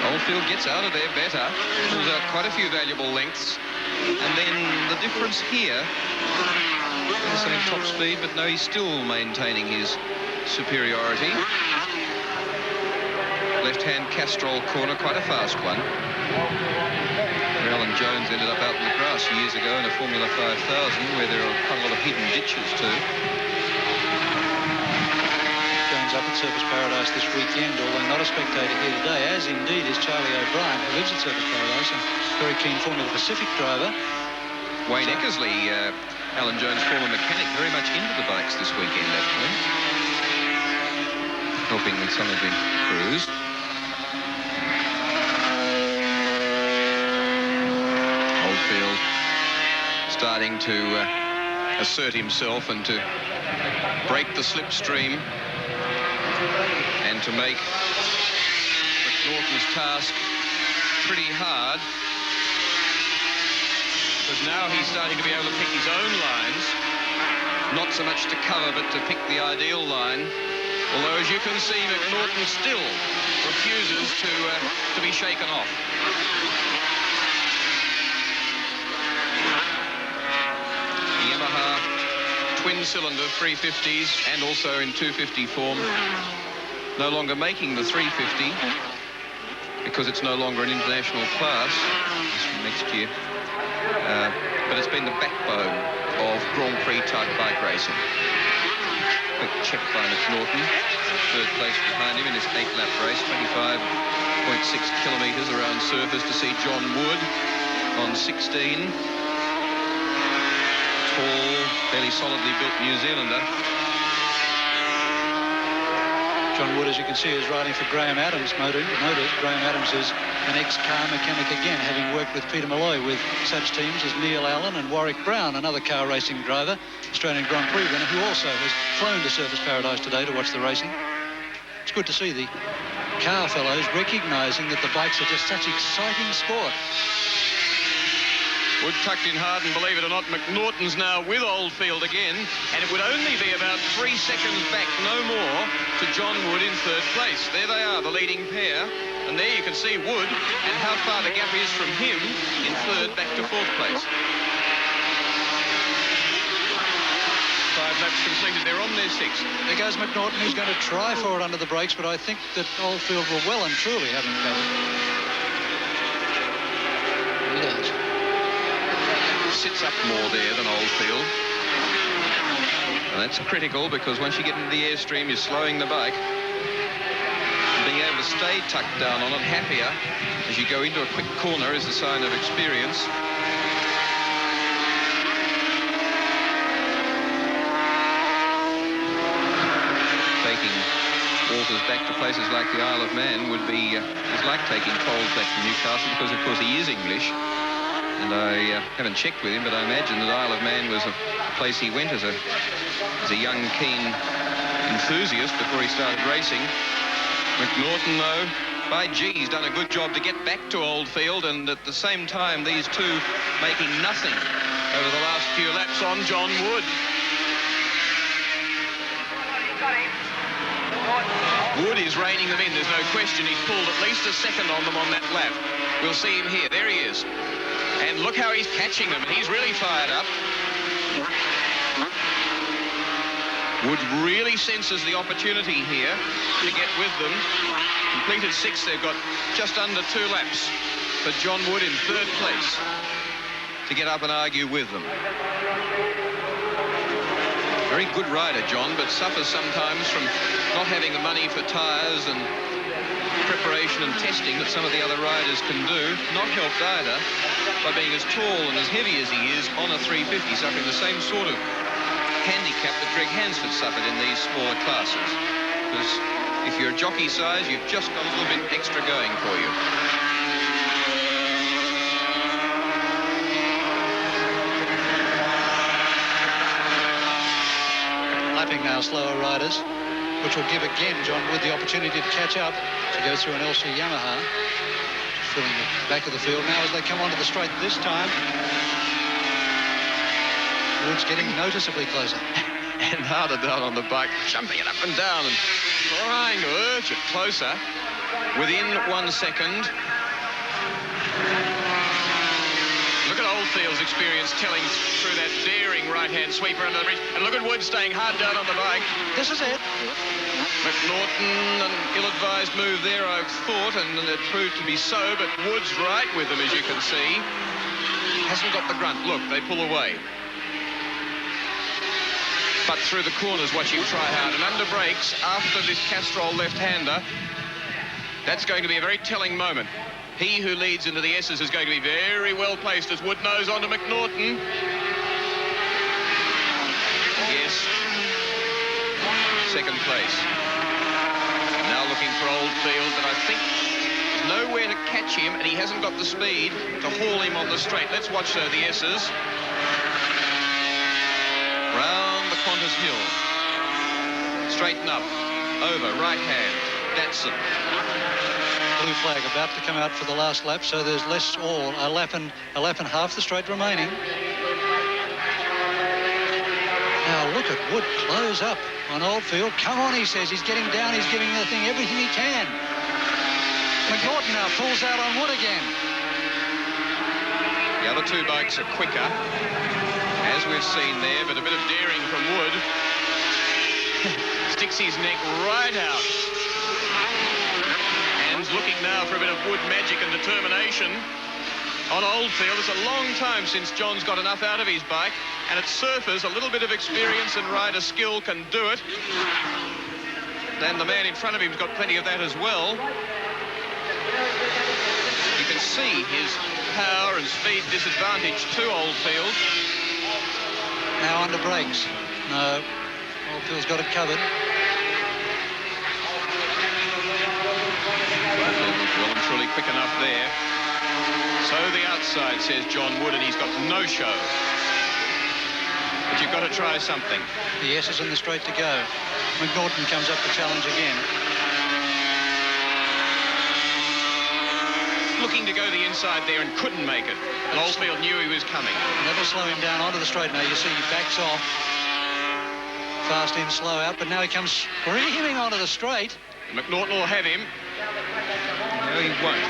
Oldfield gets out of there better, pulls out quite a few valuable lengths. And then the difference here, he's at top speed, but no, he's still maintaining his superiority. Left-hand Castrol corner, quite a fast one. Alan Jones ended up out in the grass years ago in a Formula 5000 where there are quite a lot of hidden ditches too. Jones up at Surfers Paradise this weekend, although not a spectator here today, as indeed is Charlie O'Brien, who lives at Surfers Paradise and very keen Formula Pacific driver. Wayne Eckersley, Alan Jones' former mechanic, very much into the bikes this weekend actually, helping with some of the crews. Starting to assert himself and to break the slipstream and to make McNaughton's task pretty hard, because now he's starting to be able to pick his own lines, not so much to cover but to pick the ideal line, although as you can see McNaughton still refuses to be shaken off. Yamaha twin-cylinder 350s and also in 250 form, no longer making the 350 because it's no longer an international class from next year, but it's been the backbone of Grand Prix type bike racing. Quick check by McNaughton, third place behind him in his 8-lap race, 25.6 kilometres around surface to see John Wood on 16. Tall, fairly solidly built New Zealander. John Wood, as you can see, is riding for Graham Adams motored. Graham Adams is an ex-car mechanic again, having worked with Peter Malloy with such teams as Neil Allen and Warwick Brown, another car racing driver, Australian Grand Prix winner, who also has flown to Surfers Paradise today to watch the racing. It's good to see the car fellows recognising that the bikes are just such exciting sport. Wood tucked in hard, and believe it or not, McNaughton's now with Oldfield again, and it would only be about 3 seconds back, no more, to John Wood in third place. There they are, the leading pair, and there you can see Wood and how far the gap is from him in third back to fourth place. 5 laps completed, they're on their 6th. There goes McNaughton, who's going to try for it under the brakes, but I think that Oldfield will well and truly have him covered. He does. Sits up more there than Oldfield. And that's critical, because once you get into the airstream, you're slowing the bike. Being able to stay tucked down on it, happier, as you go into a quick corner is a sign of experience. Taking Walters back to places like the Isle of Man would be is like taking Coles back to Newcastle, because of course he is English. And I haven't checked with him, but I imagine that Isle of Man was a place he went as a young, keen enthusiast before he started racing. McNaughton, though, by gee, he's done a good job to get back to Oldfield, and at the same time, these two making nothing over the last few laps on John Wood. Wood is reining them in, there's no question. He's pulled at least a second on them on that lap. We'll see him here. There he is. And look how he's catching them. He's really fired up. Wood really senses the opportunity here to get with them. Completed 6th. They've got just under 2 laps for John Wood in third place to get up and argue with them. Very good rider, John, but suffers sometimes from not having the money for tyres and preparation and testing that some of the other riders can do. Not helped either by being as tall and as heavy as he is on a 350, suffering the same sort of handicap that Greg Hansford suffered in these smaller classes. Because if you're a jockey size, you've just got a little bit extra going for you. Lapping now slower riders, which will give again John Wood the opportunity to catch up. She goes through an LC Yamaha, filling the back of the field now as they come onto the straight this time. Wood's getting noticeably closer. And harder down on the bike, jumping it up and down and trying to urge it closer. Within 1 second. Look at Oldfield's experience telling through that daring right-hand sweeper under the bridge. And look at Wood staying hard down on the bike. This is it. McNaughton, an ill-advised move there, I've thought, and it proved to be so, but Wood's right with them, as you can see. Hasn't got the grunt. Look, they pull away. But through the corners, watching try hard. And under brakes, after this Castrol left-hander, that's going to be a very telling moment. He who leads into the S's is going to be very well placed as Wood nose onto McNaughton. Yes. Second place. Now looking for Oldfield, but I think there's nowhere to catch him, and he hasn't got the speed to haul him on the straight. Let's watch, though, the S's. Pontus Hill. Straighten up. Over. Right hand. Datsun. Blue flag about to come out for the last lap, so there's less all. A lap and half the straight remaining. Now look at Wood close up on Oldfield. Come on, he says. He's getting down. He's giving the thing everything he can. McNaughton now pulls out on Wood again. The other two bikes are quicker, as we've seen there, but a bit of daring from Wood. Sticks his neck right out. And looking now for a bit of Wood magic and determination on Oldfield. It's a long time since John's got enough out of his bike, and at surface, a little bit of experience and rider skill can do it. And the man in front of him's got plenty of that as well. You can see his power and speed disadvantage to Oldfield. Now under brakes. No, Oldfield's got it covered. Well and truly quick enough there. So the outside, says John Wood, and he's got no show. But you've got to try something. The S is in the straight to go. McNaughton comes up to challenge again. Looking to go the inside there and couldn't make it. And Oldfield knew he was coming. Never slow him down onto the straight. Now you see he backs off. Fast in, slow out, but now he comes screaming onto the straight. McNaughton will have him. No, he won't.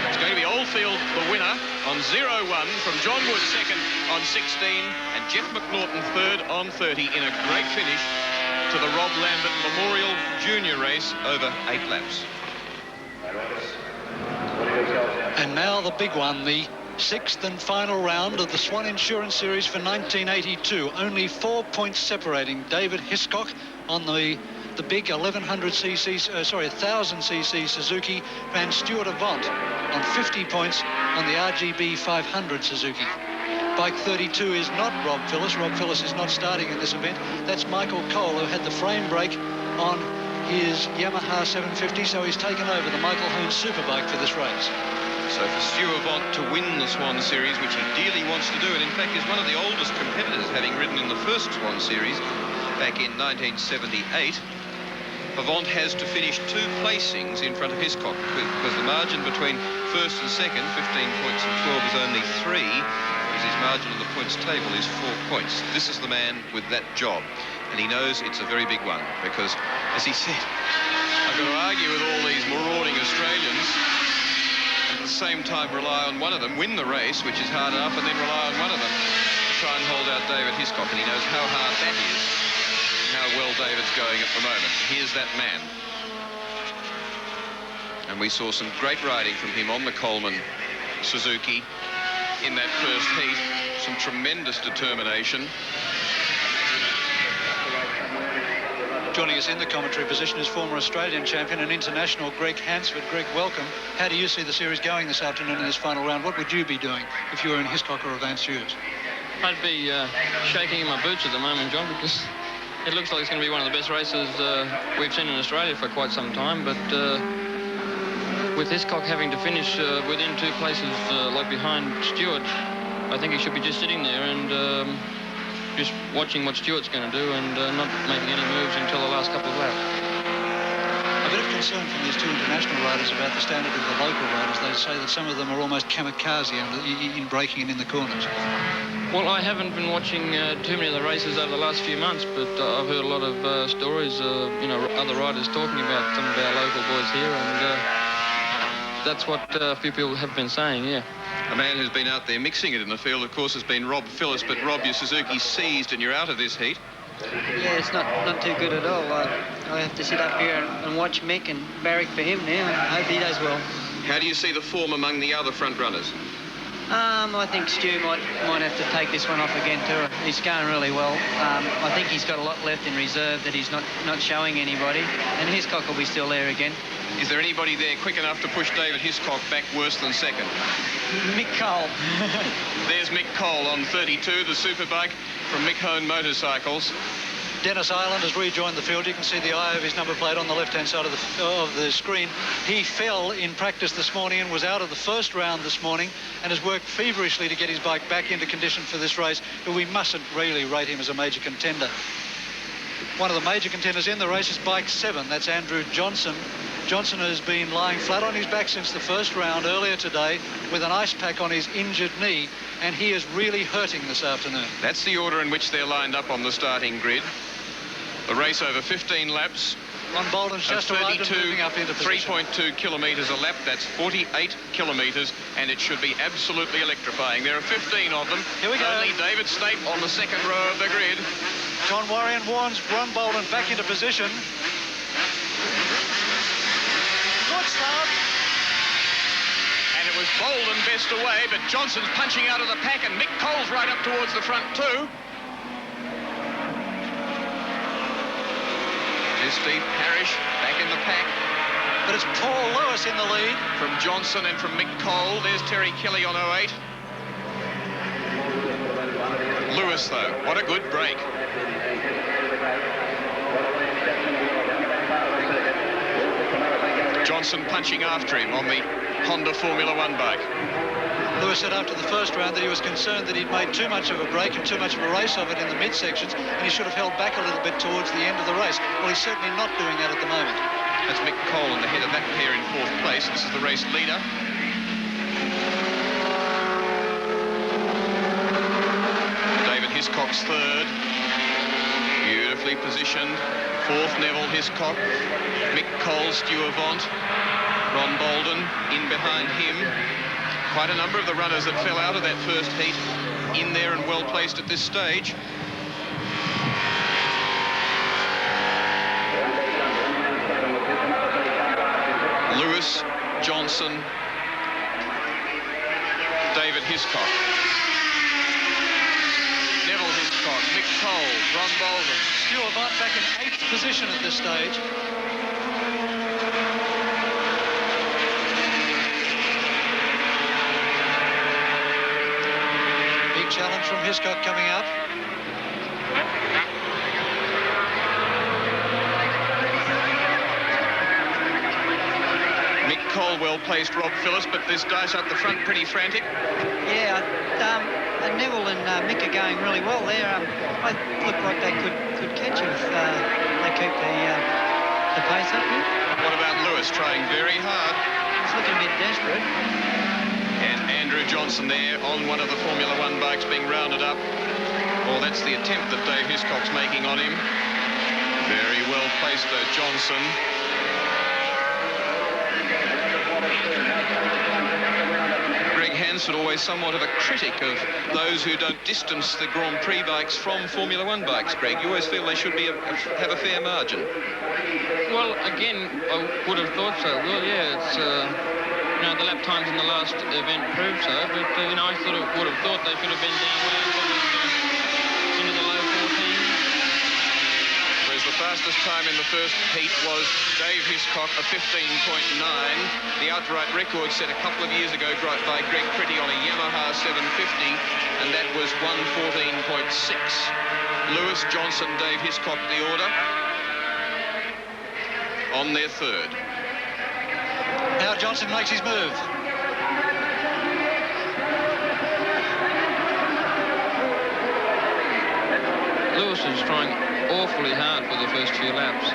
It's going to be Oldfield the winner on 0-1 from John Wood second on 16 and Jeff McNaughton third on 30 in a great finish to the Rob Lambert Memorial Junior race over 8 laps. And now the big one, the 6th and final round of the Swann Insurance Series for 1982. Only 4 points separating David Hiscock on the big 1000cc Suzuki and Stuart Avant on 50 points on the RGB 500 Suzuki. Bike 32 is not Rob Phillips. Rob Phillips is not starting in this event. That's Michael Cole, who had the frame brake on his Yamaha 750, so he's taken over the Michael Holmes Superbike for this race. So for Stu Avant to win the Swann Series, which he dearly wants to do, and in fact is one of the oldest competitors, having ridden in the first Swann Series back in 1978, Avant has to finish 2 placings in front of Hiscock, because the margin between first and second, 15 points and 12, is only 3, whereas his margin on the points table is 4 points. This is the man with that job, and he knows it's a very big one, because, as he said, I've got to argue with all these marauding Australians, at the same time rely on one of them, win the race, which is hard enough, and then rely on one of them to try and hold out David Hiscock, and he knows how hard that is, and how well David's going at the moment. Here's that man. And we saw some great riding from him on the Coleman Suzuki in that first heat. Some tremendous determination. Joining us in the commentary position is former Australian champion and international Greg Hansford. Greg, welcome. How do you see the series going this afternoon in this final round? What would you be doing if you were in Hiscock or Avant's shoes? I'd be shaking in my boots at the moment, John, because it looks like it's going to be one of the best races we've seen in Australia for quite some time. But with Hiscock having to finish within 2 places, like behind Stewart, I think he should be just sitting there and just watching what Stewart's going to do and not making any moves until the last couple of laps. A bit of concern from these 2 international riders about the standard of the local riders. They say that some of them are almost kamikaze in braking and in the corners. Well, I haven't been watching too many of the races over the last few months, but I've heard a lot of stories, other riders talking about some of our local boys here, and that's what a few people have been saying, yeah. A man who's been out there mixing it in the field, of course, has been Rob Phillips, but Rob, your Suzuki's seized and you're out of this heat. Yeah, it's not too good at all. I have to sit up here and watch Mick and barrack for him now, and I hope he does well. How do you see the form among the other front runners? I think Stu might have to take this one off again too. He's going really well. I think he's got a lot left in reserve that he's not showing anybody, and Hiscock will be still there again. Is there anybody there quick enough to push David Hiscock back worse than second? Mick Cole. There's Mick Cole on 32, the superbike from Mick Hone Motorcycles. Dennis Ireland has rejoined the field. You can see the eye of his number plate on the left-hand side of the screen. He fell in practice this morning and was out of the first round this morning and has worked feverishly to get his bike back into condition for this race, but we mustn't really rate him as a major contender. One of the major contenders in the race is bike 7. That's Andrew Johnson. Johnson has been lying flat on his back since the first round earlier today with an ice pack on his injured knee, and he is really hurting this afternoon. That's the order in which they're lined up on the starting grid. The race over 15 laps. Ron Bolden's just arrived and moving up into position. 3.2 kilometres a lap. That's 48 kilometres, and it should be absolutely electrifying. There are 15 of them. Here we go. Only David Snape on the second row of the grid. John Warrion warns Ron Bolden back into position. Good start. And it was Bolden best away, but Johnson's punching out of the pack, and Mick Cole's right up towards the front too. There's Steve Parrish back in the pack. But it's Paul Lewis in the lead. From Johnson and from Mick Cole. There's Terry Kelly on 08. Lewis, though, what a good break. Johnson punching after him on the Honda Formula One bike. Lewis said after the first round that he was concerned that he'd made too much of a break and too much of a race of it in the midsections, and he should have held back a little bit towards the end of the race. Well, he's certainly not doing that at the moment. That's Mick Cole in the head of that pair in 4th place. This is the race leader. David Hiscock's 3rd. Beautifully positioned. 4th, Neville Hiscock. Mick Cole, Stu Avant. Ron Bolden in behind him. Quite a number of the runners that fell out of that first heat in there and well placed at this stage. Lewis, Johnson, David Hiscock, Neville Hiscock, Mick Cole, Ron Bolden. Stu Avant back in 8th position at this stage. Challenge from Hiscock coming up. Mick Cole well placed, Rob Phillips, but this dice up the front pretty frantic. Yeah, Neville and Mick are going really well there. They look like they could catch him if they keep the pace up here. What about Lewis trying very hard? He's looking a bit desperate. And Andrew Johnson there on one of the Formula One bikes being rounded up. Well, that's the attempt that Dave Hiscock's making on him. Very well placed, though, Johnson. Greg Hansford, always somewhat of a critic of those who don't distance the Grand Prix bikes from Formula One bikes, Greg. You always feel they should be have a fair margin. Well, again, I would have thought so. Well, yeah, it's... You know, the lap times in the last event proved so, but, you know, I would have thought they should have been down well into the low 14s. Whereas the fastest time in the first heat was Dave Hiscock, a 15.9. The outright record set a couple of years ago by Greg Pretty on a Yamaha 750, and that was 1:14.6. Lewis, Johnson, Dave Hiscock, the order, on their 3rd. Now Johnson makes his move. Lewis is trying awfully hard for the first few laps.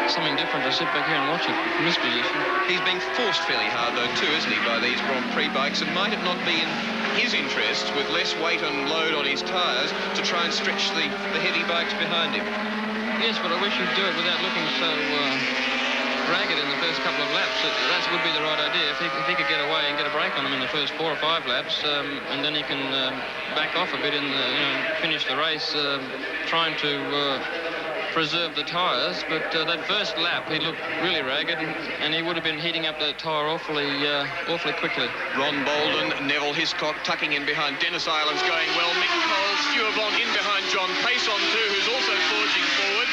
It's something different to sit back here and watch it from this position. He's being forced fairly hard, though, too, isn't he, by these Grand Prix bikes? And might it not be in his interests, with less weight and load on his tyres, to try and stretch the heavy bikes behind him? Yes, but I wish he'd do it without looking so ragged in the first couple of laps. That would be the right idea. If he could get away and get a break on them in the first 4 or 5 laps, and then he can back off a bit and finish the race, trying to preserve the tyres. But that first lap, he looked really ragged, and he would have been heating up that tyre awfully quickly. Ron Bolden, Neville Hiscock tucking in behind. Dennis Ireland's going well. Mick Cole, Stu Avant in behind John Pace on 2, who's also forging forward.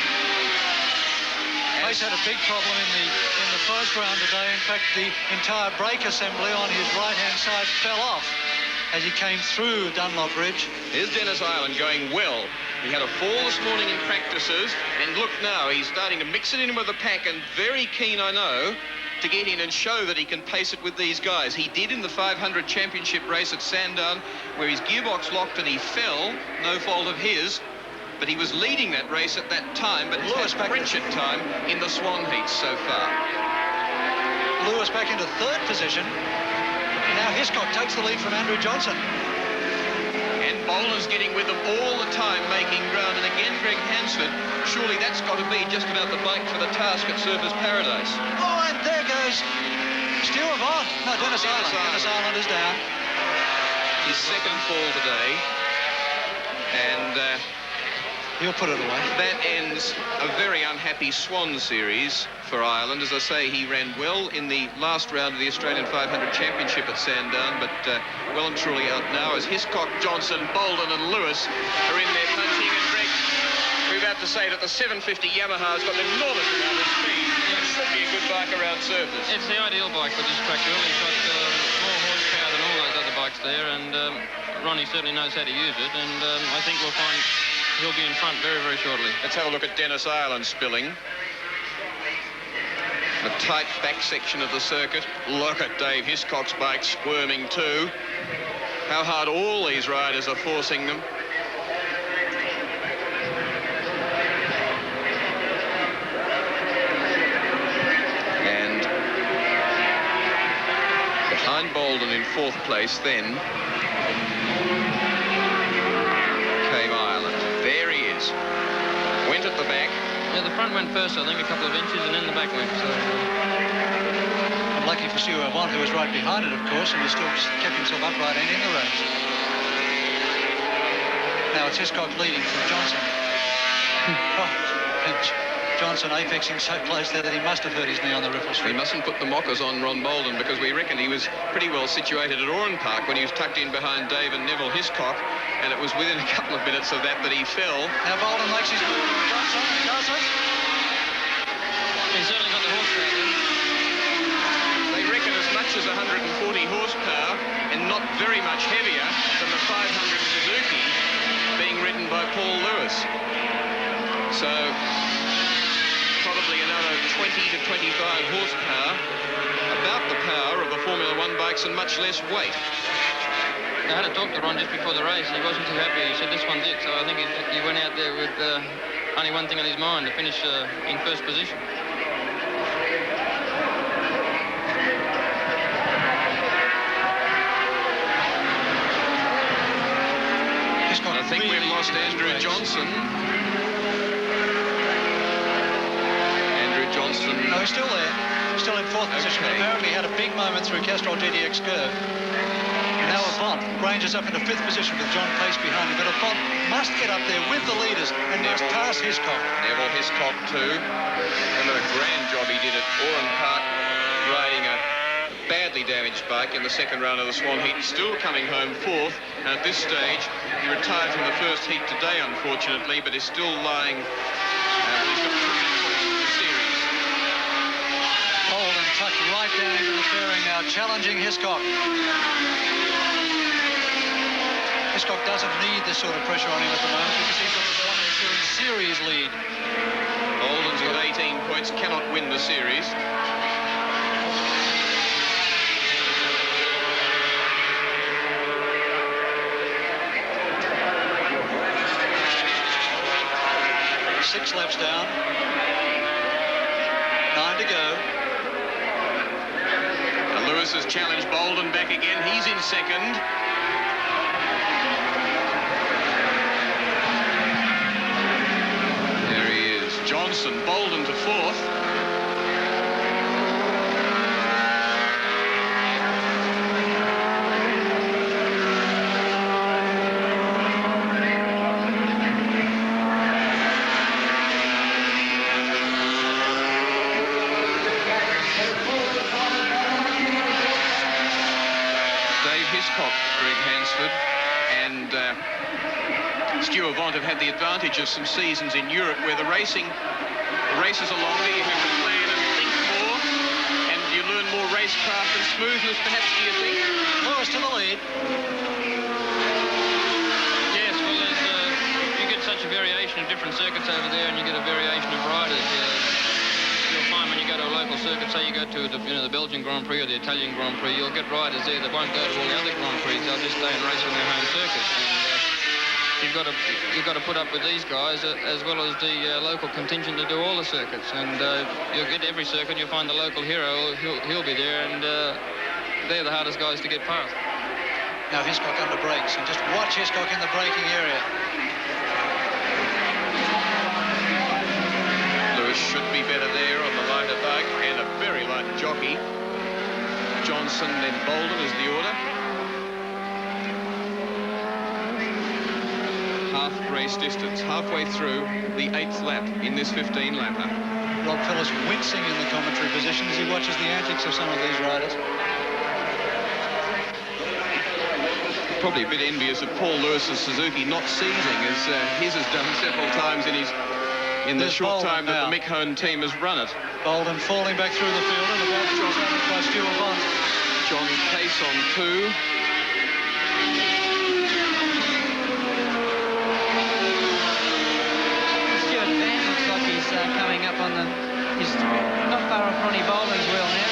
Pace had a big problem in the first round today. In fact, the entire brake assembly on his right-hand side fell off as he came through Dunlop Ridge. Here's Dennis Ireland going well. He had a fall this morning in practices, and look now, he's starting to mix it in with the pack, and very keen, I know, to get in and show that he can pace it with these guys. He did in the 500 championship race at Sandown, where his gearbox locked and he fell, no fault of his. but he was leading that race at that time, but has had French time in the Swann heats so far. Lewis back into third position. Now Hiscock takes the lead from Andrew Johnson. And Boland's getting with them all the time, making ground. And again, Greg Hansford, surely that's got to be just about the bike for the task at Surfers Paradise. Oh, and there goes Stu Avant. No, Dennis Island. Dennis Island is down. His second fall today. And he'll put it away. That ends a very unhappy Swann series for Ireland. As I say, he ran well in the last round of the Australian 500 Championship at Sandown, but well and truly out now as Hiscock, Johnson, Bolden and Lewis are in there punching. And Greg, we're about to say that the 750 Yamaha's got an enormous amount of speed. It should be a good bike around surface. It's the ideal bike for this track, really. It's got more horsepower than all those other bikes there, and Ronnie certainly knows how to use it, and I think we'll find he'll be in front very, very shortly. Let's have a look at Dennis Ireland spilling. The tight back section of the circuit. Look at Dave Hiscock's bike squirming too. How hard all these riders are forcing them. And behind Bolden in fourth place then came Ireland. There he is. Went at the back. Yeah, the front went first, I think, a couple of inches, and then the back went. So, lucky for Stu Avant, who was right behind it, of course, and he still kept himself upright and in the race. Now it's Hiscock leading from Johnson. And Johnson apexing so close there that he must have hurt his knee on the riffle strip. We mustn't put the mockers on Ron Bolden because we reckon he was pretty well situated at Oran Park when he was tucked in behind Dave and Neville Hiscock, and it was within a couple of minutes of that he fell. Now Bolden makes his move on Johnson. He does it. He's certainly got the horsepower there. They reckon as much as 140 horsepower and not very much heavier than the 500 Suzuki being ridden by Paul Lewis. So probably another 20 to 25 horsepower, about the power of the Formula One bikes and much less weight. I had a talk to Ron just before the race. He wasn't too happy. He said this one's it. So I think he went out there with only one thing on his mind, to finish in first position. I think we've lost Andrew Johnson. Andrew Johnson. No, he's still there. Still in fourth position. Okay. Apparently had a big moment through Castrol GTX curve. Now Avant ranges up into fifth position with John Pace behind him. But Avant must get up there with the leaders and must pass Hiscock. Neville Hiscock too. And a grand job he did at Oran Park, riding a badly damaged bike in the second round of the Swann heat, still coming home fourth. And at this stage, he retired from the first heat today, unfortunately, but is still lying. He's got 3 points in the series. Bolden tucked right down into the fairing now, challenging Hiscock. Hiscock doesn't need this sort of pressure on him at the moment because he's got the Swann Insurance Series lead. Bolden's with 18 points, cannot win the series. Six laps down. 9 to go. And Lewis has challenged Bolden back again. He's in second. There he is. Johnson, Bolden to fourth. Greg Hansford and Stu Avant have had the advantage of some seasons in Europe where the races are longer, you have to plan and think more, and you learn more racecraft and smoothness, perhaps, do you think? Lewis to the lead. Yes, well, you get such a variation of different circuits over there, and you get a variation of riders. You'll find when you go to a local circuit, say you go to the Belgian Grand Prix or the Italian Grand Prix, you'll get riders there that won't go to all the other Grand Prix. They'll just stay and race on their home circuit. And you've got to put up with these guys as well as the local contingent to do all the circuits. And you'll get every circuit, you'll find the local hero. He'll be there, and they're the hardest guys to get past. Now Hiscock under brakes, and just watch Hiscock in the braking area. Lewis should be better there on the lighter bug, and a very light jockey. Johnson, then Bolden is the order. Half race distance, halfway through the 8th lap in this 15-lapper. Rob Phillips wincing in the commentary position as he watches the antics of some of these riders. Probably a bit envious of Paul Lewis's Suzuki not seizing, as his has done several times in the short time that the Mick Hone team has run it. Bolden falling back through the field and about to be challenged by Stuart Bond. John Pace on 2. Stuart Van looks like he's coming up on the... He's not far off Ronnie Bolden's wheel now.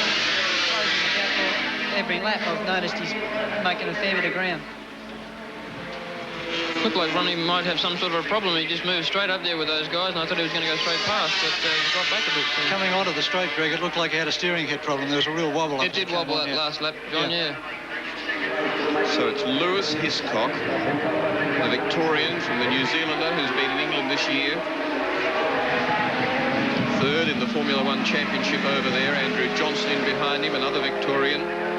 Closing the gap every lap. I've noticed he's making a fair bit of ground. Looked like Ronnie might have some sort of a problem. He just moved straight up there with those guys, and I thought he was going to go straight past, but he dropped back a bit. Coming onto the straight, Greg, it looked like he had a steering head problem. There was a real wobble. It did wobble that last lap, John, yeah. So it's Lewis Hiscock, the Victorian from the New Zealander who's been in England this year. Third in the Formula One Championship over there. Andrew Johnson in behind him, another Victorian.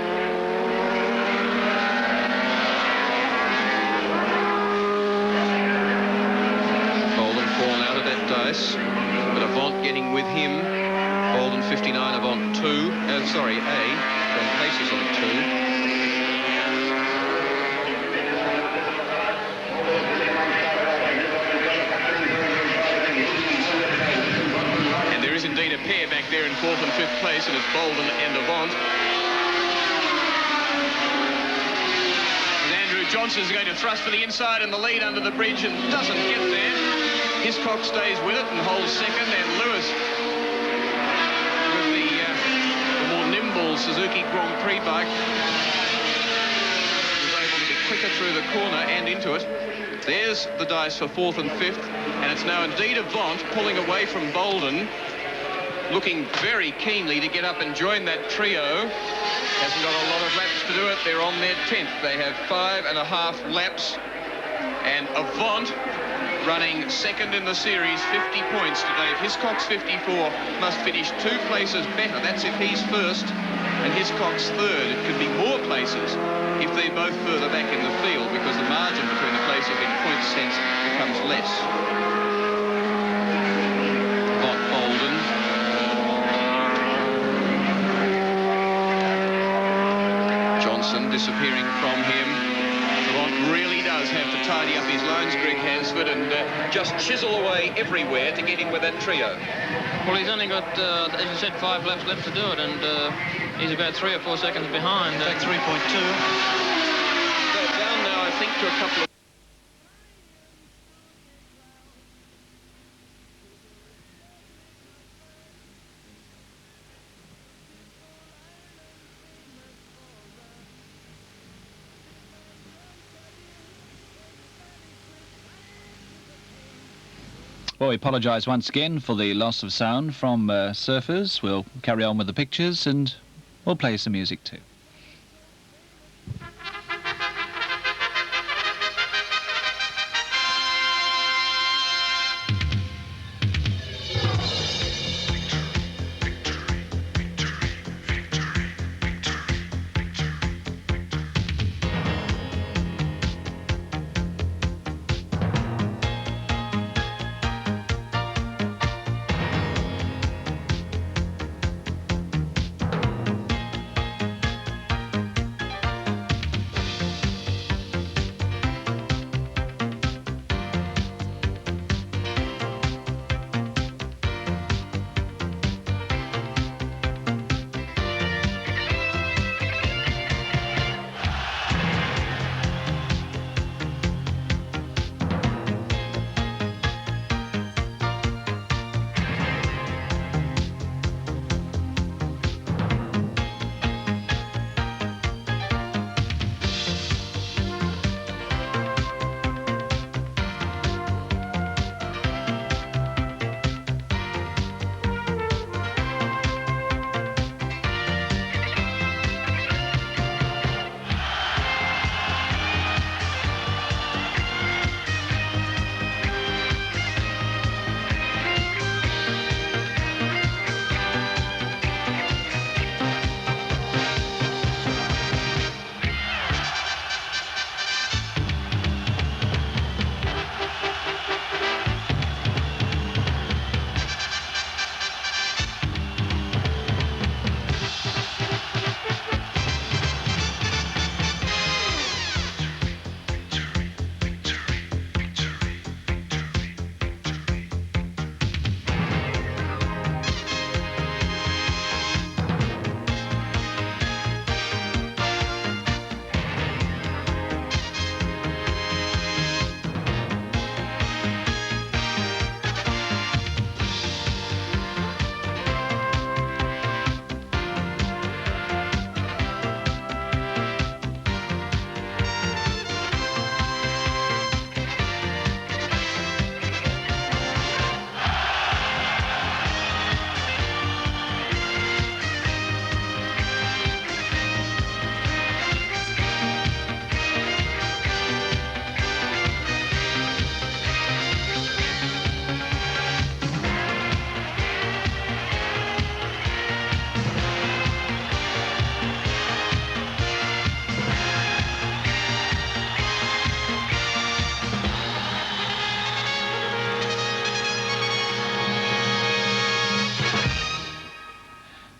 But Avant getting with him. Bolden 59, Avant 2. Sorry, A. John Pace is on 2. And there is indeed a pair back there in 4th and 5th place, and it's Bolden and Avant. And Andrew Johnson's going to thrust for the inside and the lead under the bridge and doesn't get there. Hiscock stays with it and holds second, and Lewis with the more nimble Suzuki Grand Prix bike was able to be quicker through the corner and into it. There's the dice for 4th and 5th, and it's now indeed Avant pulling away from Bolden, looking very keenly to get up and join that trio. Hasn't got a lot of laps to do it. They're on their 10th. They have 5.5 laps, and Avant running second in the series, 50 points today. If Hiscock's 54, must finish 2 places better. That's if he's first and Hiscock's third. It could be more places if they're both further back in the field, because the margin between the places in point sense becomes less. Von Bolden. Johnson disappearing from him. Really does have to tidy up his lines, Greg Hansford, and just chisel away everywhere to get in with that trio. Well, he's only got, as you said, 5 laps left to do it, and he's about 3 or 4 seconds behind. In fact, 3.2. They're down now, I think, to a couple of... Well, we apologise once again for the loss of sound from surfers. We'll carry on with the pictures and we'll play some music too.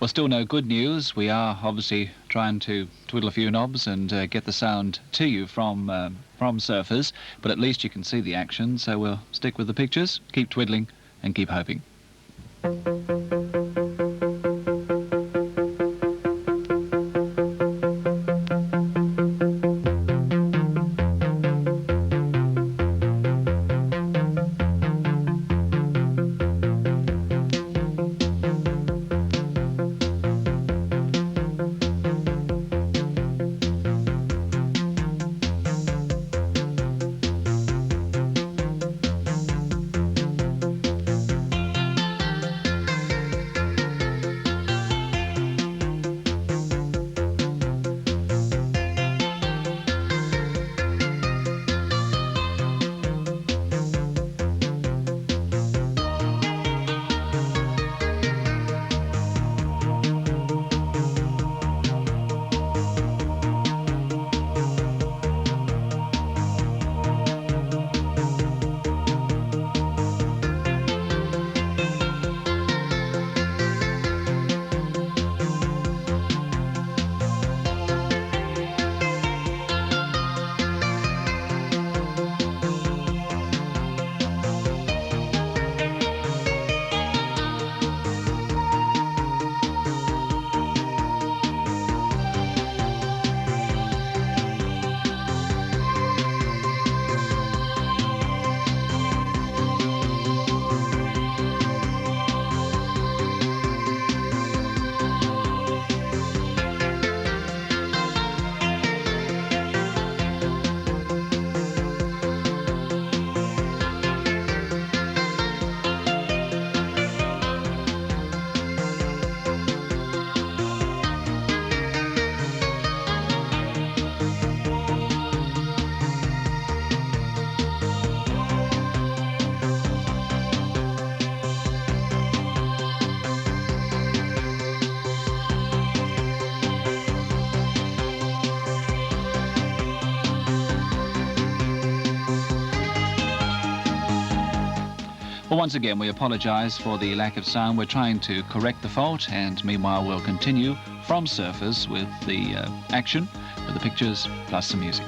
Well, still no good news. We are obviously trying to twiddle a few knobs and get the sound to you from surfers, but at least you can see the action, so we'll stick with the pictures, keep twiddling and keep hoping. Well, once again, we apologise for the lack of sound. We're trying to correct the fault, and meanwhile we'll continue from surfers with the action, with the pictures, plus some music.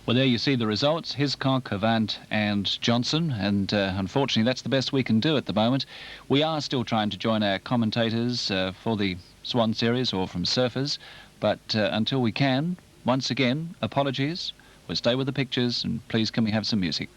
Well, there you see the results, Hiscock, Avant and Johnson, and unfortunately that's the best we can do at the moment. We are still trying to join our commentators for the Swann series or from surfers, but until we can, once again, apologies We'll stay with the pictures, and please can we have some music?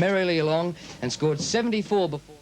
merrily along and scored 74 before.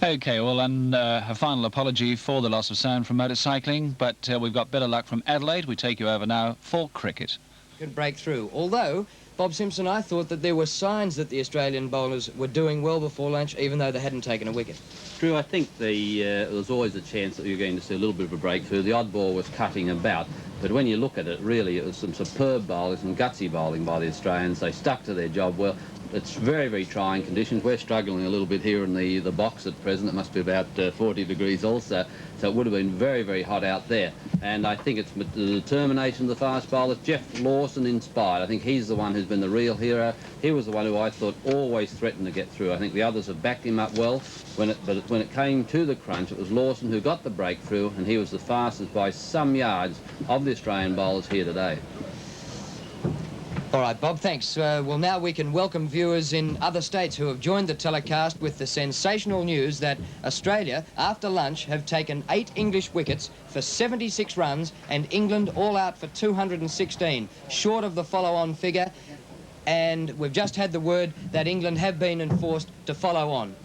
OK, well, and a final apology for the loss of sound from motorcycling, but we've got better luck from Adelaide. We take you over now for cricket. Could break through, although Bob Simpson, I thought that there were signs that the Australian bowlers were doing well before lunch, even though they hadn't taken a wicket. True, I think there was always a chance that you're going to see a little bit of a breakthrough. The odd ball was cutting about, but when you look at it, really, it was some superb bowling, some gutsy bowling by the Australians. They stuck to their job well. It's very, very trying conditions. We're struggling a little bit here in the box at present. It must be about 40 degrees also, so it would have been very, very hot out there. And I think it's the determination of the fast bowlers. Jeff Lawson inspired. I think he's the one who's been the real hero. He was the one who I thought always threatened to get through. I think the others have backed him up well. But when it came to the crunch, it was Lawson who got the breakthrough, and he was the fastest by some yards of the Australian bowlers here today. All right, Bob, thanks. Well, now we can welcome viewers in other states who have joined the telecast with the sensational news that Australia, after lunch, have taken 8 English wickets for 76 runs and England all out for 216, short of the follow-on figure. And we've just had the word that England have been enforced to follow on.